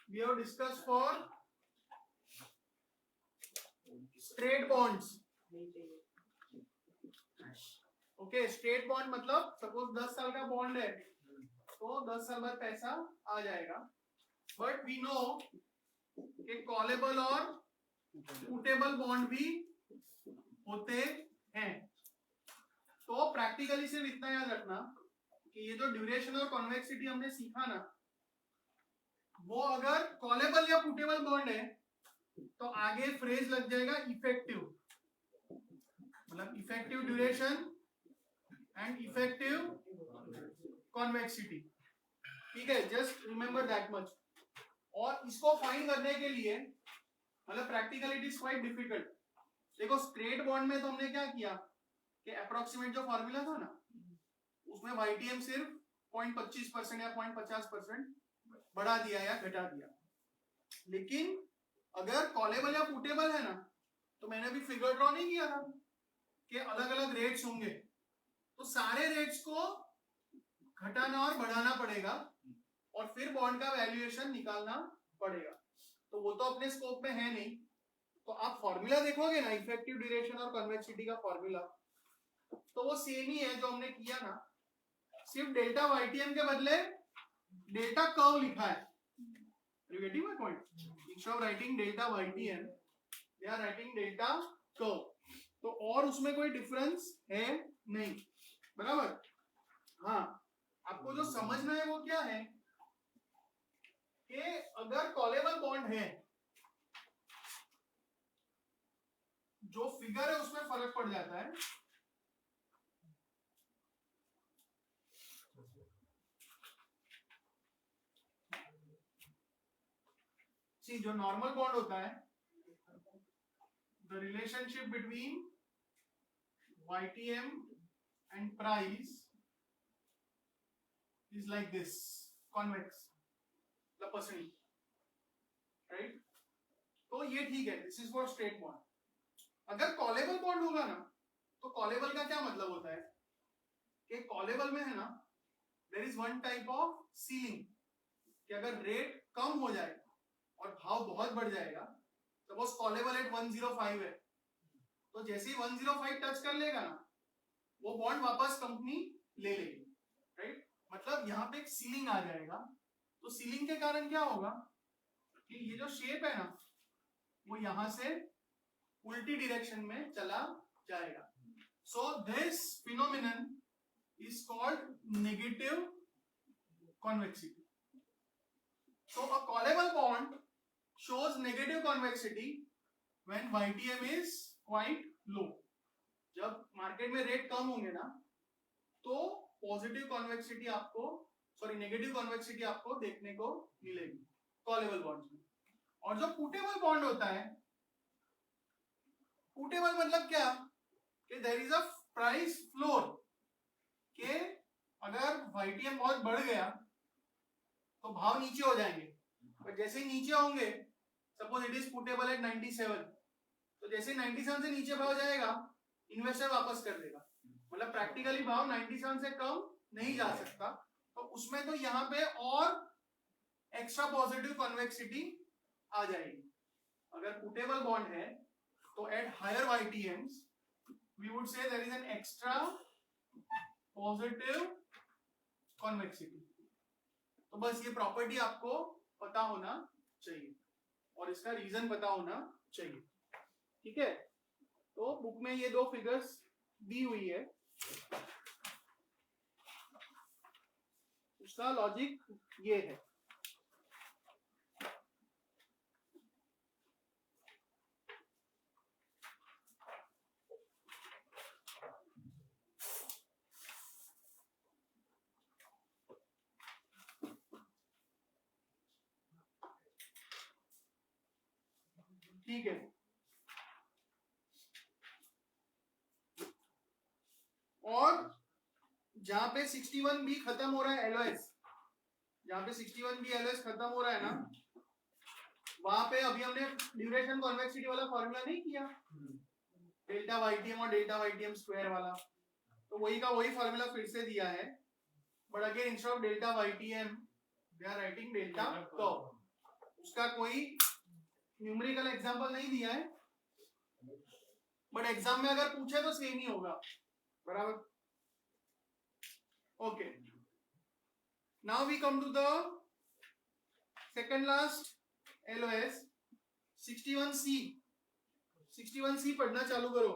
we have discussed for straight bonds. Okay, straight bond मतलब सपोज 10 साल का बॉन्ड है तो 10 साल बाद पैसा आ जाएगा। बट वी नो कि कॉलेबल और पुटेबल बॉन्ड भी होते हैं। तो प्रैक्टिकली सिर्फ इतना याद रखना कि ये जो ड्यूरेशन और कॉन्वेक्सिटी हमने सीखा ना, वो अगर कॉलेबल या पुटेबल बॉन्ड है तो आगे फ्रेज लग जाएगा इफेक्टिव, मतलब effective duration and effective convexity. ठीक है, जस्ट रिमेंबर दैट मच। और इसको फाइंड करने के लिए मतलब practically it is quite difficult. देखो स्ट्रेट बॉन्ड में तो हमने क्या किया कि अप्रोक्सीमेट जो फॉर्मूला था ना, उसमें YTM सिर्फ 0.25% या 0.50% बढ़ा दिया या घटा दिया। लेकिन अगर कॉलेबल या पुटेबल है ना, तो मैंने अभी फिगर ड्रॉ नहीं किया था कि अलग अलग रेट्स होंगे, तो सारे रेट्स को घटाना और बढ़ाना पड़ेगा और फिर बॉन्ड का वैल्यूएशन निकालना पड़ेगा। तो वो तो अपने स्कोप में है नहीं। तो आप फॉर्मूला देखोगे ना, इफेक्टिव ड्यूरेशन और कन्वेक्सिटी का फॉर्मूला, तो वो सेम ही है जो हमने किया ना, सिर्फ डेल्टा YTM के बदले डेल्टा कर्व लिखा है। You getting my point? Instead of writing delta YTM, they are writing delta curve. तो और उसमें कोई डिफरेंस है नहीं, बराबर। हाँ, आपको जो समझना है वो क्या है कि अगर कॉलेबल बॉन्ड है, जो फिगर है उसमें फर्क पड़ जाता है। सी, जो नॉर्मल बॉन्ड होता है, the relationship between YTM and price is like this, convex, Laplacian, right? तो ये ठीक है, this is for straight bond। अगर कॉलेबल बॉन्ड होगा ना, तो कॉलेबल का क्या मतलब होता है कि कॉलेबल में है ना, there is one type of ceiling, कि अगर रेट कम हो जाए और भाव बहुत बढ़ जाएगा, सपोज कॉलेबल एट 105 है, तो जैसे ही 105 टच कर लेगा ना, वो बॉन्ड वापस कंपनी ले लेगी, राइट? मतलब यहाँ पे एक सीलिंग आ जाएगा। तो सीलिंग के कारण क्या होगा कि ये जो शेप है ना, वो यहां से उल्टी डायरेक्शन में चला जाएगा। So this phenomenon is called negative convexity. So a callable bond shows negative convexity when YTM is quite low. जब मार्केट में रेट कम होंगे ना, तो पॉजिटिव कॉन्वेक्सिटी आपको, सॉरी नेगेटिव कॉन्वेक्सिटी आपको देखने को मिलेगी कॉलेबल बॉन्ड्स में। और जो पुटेबल बॉन्ड होता है, पुटेबल मतलब क्या कि there is a price floor, के अगर YTM बहुत बढ़ गया तो भाव नीचे हो जाएंगे, पर जैसे ही नीचे होंगे, suppose it is puttable at 97, तो जैसे 97 से नीचे भाव जाएगा, इन्वेस्टर वापस कर देगा। मतलब प्रैक्टिकली भाव 97 से कम नहीं जा सकता। तो उसमें तो यहाँ पे और एक्स्ट्रा पॉजिटिव कॉन्वेक्सिटी आ जाएगी। अगर पुटेबल बॉन्ड है तो at higher YTMs we would say there is an extra positive convexity. तो बस ये प्रॉपर्टी आपको पता होना चाहिए और इसका रीजन पता होना चाहिए, ठीक है? तो बुक में ये दो फिगर्स दी हुई है, उसका लॉजिक ये है। ठीक है, और जहां पे 61B खत्म हो रहा है एलओएस, जहां पे 61B एलओएस खत्म हो रहा है ना, वहां पे अभी हमने ड्यूरेशन कॉन्वेक्सिटी वाला फॉर्मूला नहीं किया, डेल्टा वाईटीएम और डेल्टा वाईटीएम स्क्वायर वाला, तो वही का वही फॉर्मूला फिर से दिया है, but again instead of delta YTM they are writing delta curve. उसका कोई न्यूमेरिकल एग्जांपल नहीं दिया है, बट एग्जाम में अगर पूछे तो सेम ही होगा, बराबर। Okay, now we come to the second last LOS 61C। 61C पढ़ना चालू करो।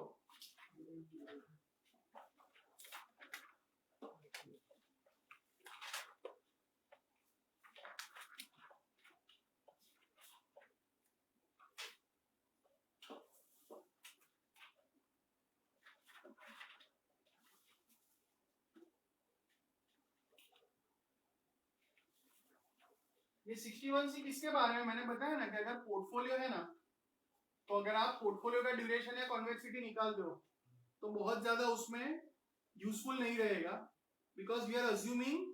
ये 61C किसके बारे में मैंने बताया ना कि अगर पोर्टफोलियो है ना, तो अगर आप पोर्टफोलियो का ड्यूरेशन या कॉन्वेक्सिटी निकालते हो तो बहुत ज्यादा उसमें यूजफुल नहीं रहेगा, because we are assuming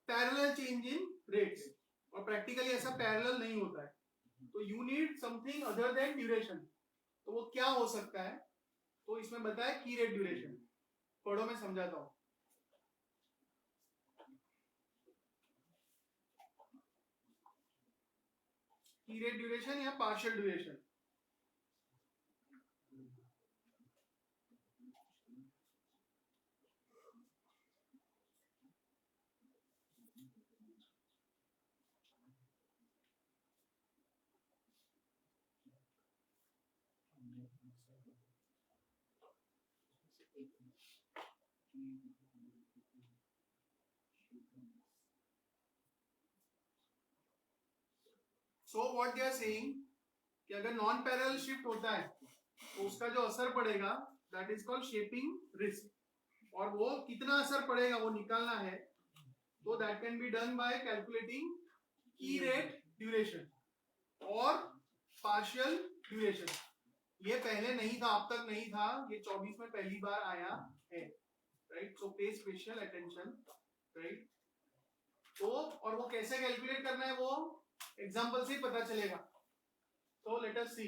parallel change in rates, और प्रैक्टिकली ऐसा पैरेलल नहीं होता है, तो you need something other than duration. तो वो क्या हो सकता है, तो इसमें बताया की रेट ड्यूरेशन। पढ़ो, मैं समझाता हूं। की रेट ड्यूरेशन या partial duration, so what they are saying कि अगर नॉन पैरेलल शिफ्ट होता है तो उसका जो असर पड़ेगा that is called shaping risk, और वो कितना असर पड़ेगा वो निकालना है, तो that can be done by calculating की रेट ड्यूरेशन और पार्शियल ड्यूरेशन। ये पहले नहीं था, अब तक नहीं था, ये 24 में पहली बार आया है, राइट। सो पे स्पेशल अटेंशन, राइट। तो और वो कैसे कैलकुलेट करना है वो एग्जांपल से ही पता चलेगा। तो लेट अस सी।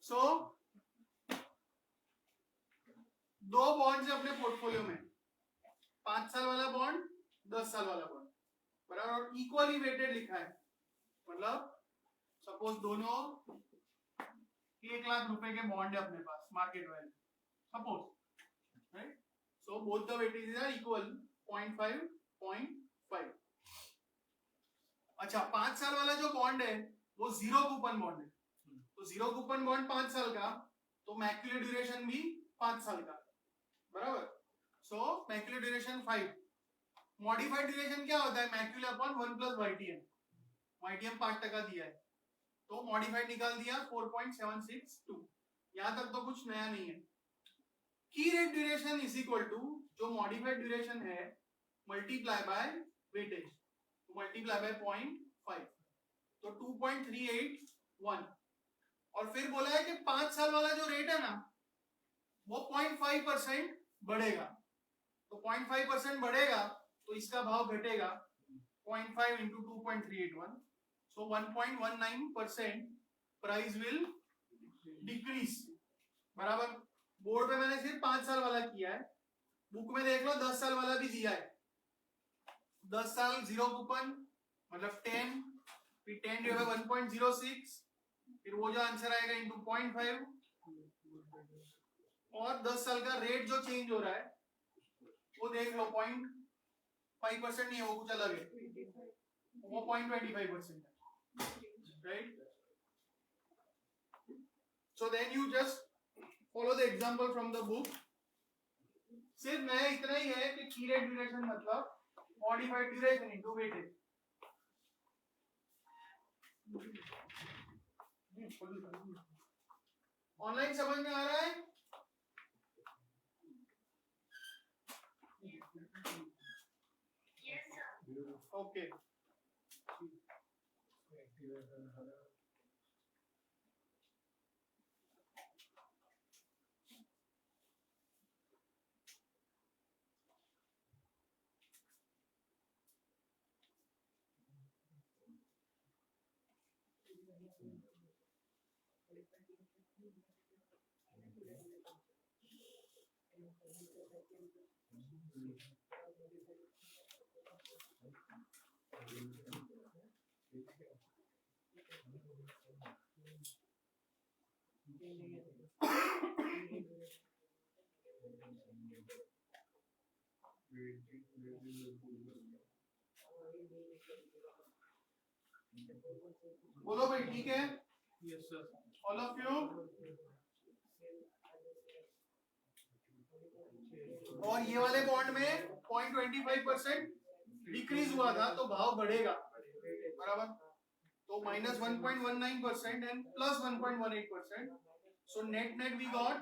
सो दो बॉन्ड्स है अपने पोर्टफोलियो में, 5 साल वाला बॉन्ड, 10 साल वाला बॉन्ड, बराबर, और इक्वली वेटेड लिखा है, मतलब सपोज दोनों 1 लाख रुपए के बॉन्ड है अपने पास, market value suppose, right? So both the weightages are equal, 0.5 0.5। अच्छा, 5 साल वाला जो बॉन्ड है वो जीरो कूपन बॉन्ड है, तो जीरो कूपन बॉन्ड 5 साल का, तो मैक्युलर ड्यूरेशन भी 5 साल का, बराबर। सो मैक्युलर ड्यूरेशन 5। मॉडिफाइड ड्यूरेशन क्या होता है? Macular upon 1 plus YTM, YTM 5% दिया है, तो मॉडिफाइड निकाल दिया 4.762। यहां तक तो कुछ नया नहीं है। Key rate duration is equal to जो मॉडिफाइड ड्यूरेशन है multiply by weightage, multiply by 0.5, तो 2.381। और फिर बोला है कि 5 साल वाला जो रेट है ना वो 0.5% बढ़ेगा, तो 0.5% बढ़ेगा तो इसका भाव घटेगा 0.5 into 2.381, so 1.19% price will decrease, बराबर। बोर्ड पे मैंने सिर्फ 5 साल वाला किया है, बुक में देख लो 10 साल वाला भी दिया है। 10 साल जीरो कूपन मतलब 10, फिर 10 डिवाइड बाय 1.06, फिर वो जो आंसर आएगा इंटू 0.5, और 10 साल का रेट जो चेंज हो रहा है वो देख लो 0.5% नहीं है, वो कुछ अलग है, वो 0.25% है, right? So then you just follow the example from the book। सिर्फ नया इतना ही है कि की रेट ड्यूरेशन मतलब modified duration into weightage. Online समझ में आ रहा है? ओके, बोलो भाई, ठीक है? Yes sir. All of you. और ये वाले बॉन्ड में 0.25% डिक्रीज हुआ था तो भाव बढ़ेगा, बराबर। तो minus 1.19% and plus 1.18%, so net net we got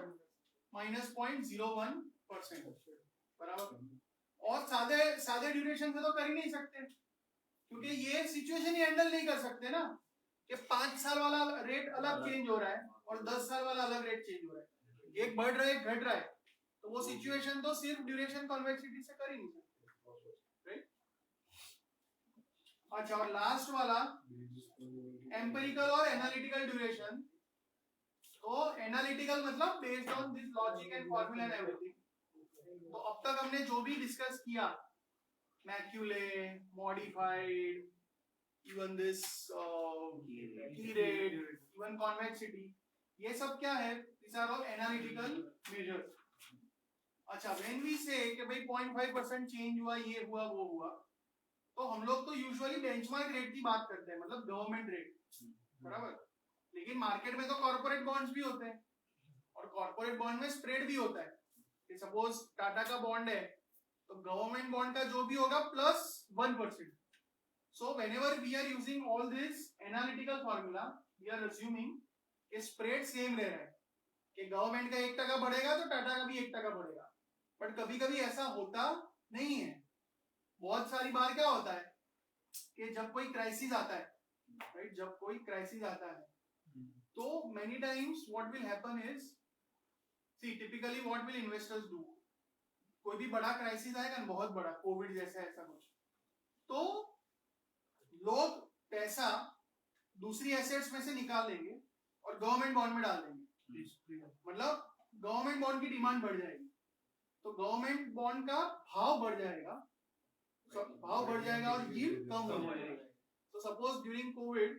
minus 0.01%, बराबर। और सादे ड्यूरेशन से तो कर ही नहीं सकते, क्योंकि ये सिचुएशन ही हैंडल नहीं कर सकते ना कि 5 साल वाला रेट अलग चेंज हो रहा है और 10 साल वाला अलग रेट चेंज हो रहा है, एक बढ़ रहा है एक घट रहा है, तो वो सिचुएशन तो सिर्फ ड्यूरेशन कॉन्वेक्सिटी से कर ही नहीं सकते, राइट? अच्छा, और लास्ट वाला एम्पिरिकल और एनालिटिकल ड्यूरेशन। तो एनालिटिकल मतलब based on this logic and formula and everything. तो अब तक हमने जो भी डिस्कस किया, मैक्यूले, मॉडिफाइड, इवन दिस की रेट, इवन कॉन्वेक्सिटी, ये सब क्या है? these are all analytical measures। अच्छा, when we say कि भाई 0.5% चेंज हुआ, ये हुआ वो हुआ, तो हम लोग तो यूजुअली बेंचमार्क रेट की बात करते हैं, मतलब गवर्नमेंट रेट, बराबर। लेकिन मार्केट में तो कॉर्पोरेट बॉन्ड्स भी होते हैं, और कॉर्पोरेट बॉन्ड में स्प्रेड भी होता है कि सपोज टाटा का बॉन्ड है तो गवर्नमेंट बॉन्ड का जो भी होगा plus 1%। So whenever we are using all this analytical formula, we are assuming कि स्प्रेड सेम रह रहा है, कि गवर्नमेंट का 1% बढ़ेगा तो टाटा का भी 1% बढ़ेगा। बट कभी कभी ऐसा होता नहीं है। बहुत सारी बार क्या होता है कि जब कोई क्राइसिस आता है, राइट, जब कोई क्राइसिस आता है तो many times what will happen is, see typically what will investors do, कोई भी बड़ा क्राइसिस आएगा ना, बहुत बड़ा, कोविड जैसा ऐसा कुछ, तो लोग पैसा दूसरी एसेट्स में से निकाल लेंगे और गवर्नमेंट बॉन्ड में डाल देंगे, मतलब गवर्नमेंट बॉन्ड की डिमांड बढ़ जाएगी, तो गवर्नमेंट बॉन्ड का भाव बढ़ जाएगा, भाव बढ़ जाएगा और यील्ड कम हो जाएगी. So suppose during COVID,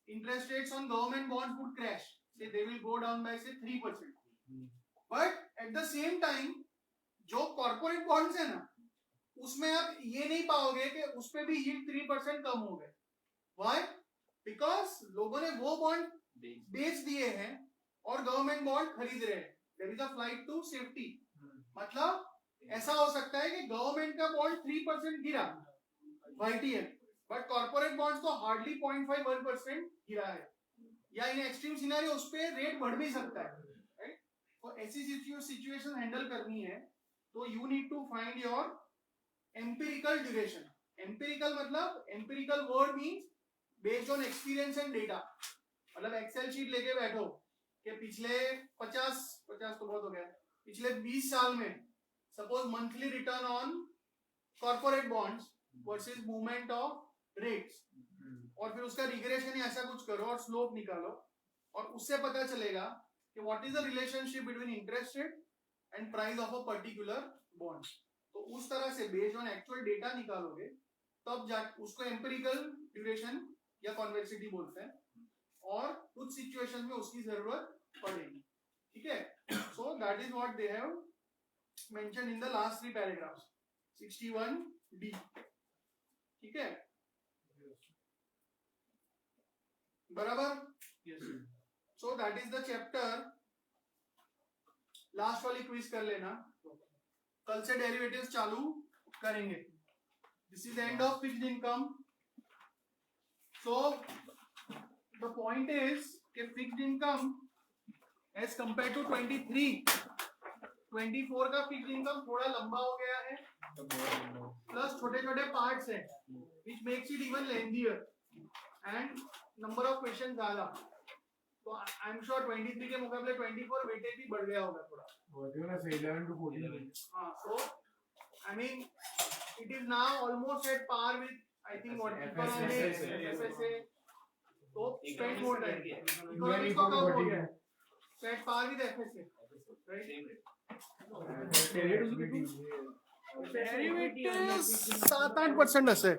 interest rates on government bonds would crash. Say they will go down by say 3%. But at the same time, जो corporate bonds है ना, उसमें आप ये नहीं पाओगे कि उसपे भी yield 3% कम हो गए. Why? Because लोगों ने वो bond बेच दिए हैं और government bond खरीद रहे हैं. There is a flight to safety. मतलब ऐसा हो सकता है कि गवर्नमेंट का बॉन्ड 3% गिरा YTL, बट कॉर्पोरेट बॉन्ड्स को हार्डली 0.51% गिरा है, या इन एक्सट्रीम सिनेरियो उस पे रेट बढ़ भी सकता है, राइट? तो ऐसी सिचुएशन हैंडल करनी है तो you need to find your empirical duration. Empirical मतलब empirical word means based on experience and data. मतलब एक्सेल शीट लेके बैठो कि पिछले 50 तो बहुत हो गया, पिछले 20 साल में suppose monthly return on corporate bonds versus movement of rates, और फिर उसका रिग्रेशन या ऐसा कुछ करो और स्लोप निकालो, और उससे पता चलेगा कि what is the relationship between interest rate and price of a particular bond. तो उस तरह से बेस्ड ऑन एक्चुअल डेटा निकालोगे, तब जा उसको एम्पिरिकल ड्यूरेशन या कॉन्वेक्सिटी बोलते हैं, और कुछ सिचुएशन में उसकी जरूरत पड़ेगी. ठीक है, so that is what they have mention in the last 3 paragraphs 61D. ठीक है, बराबर. So that is the chapter. Last वाली क्विज कर लेना, कल से डेरिवेटिव्स चालू करेंगे. This is end of fixed income. So the point is कि fixed income as compare to 24 का फिक्स्ड इनकम थोड़ा लंबा हो गया है, प्लस छोटे छोटे पार्ट्स हैं, which makes it even lengthier and number of questions ज्यादा. तो आई एम श्योर 23 के मुकाबले 24 वेटेज भी बढ़ गया होगा थोड़ा. वो ना 11 to 14. हाँ, so I mean it is now almost at par with I think what economics, FSA. तो spend more time. Economics को कम हो गया, so at par with FSA, right? Derivatives 7-8% असे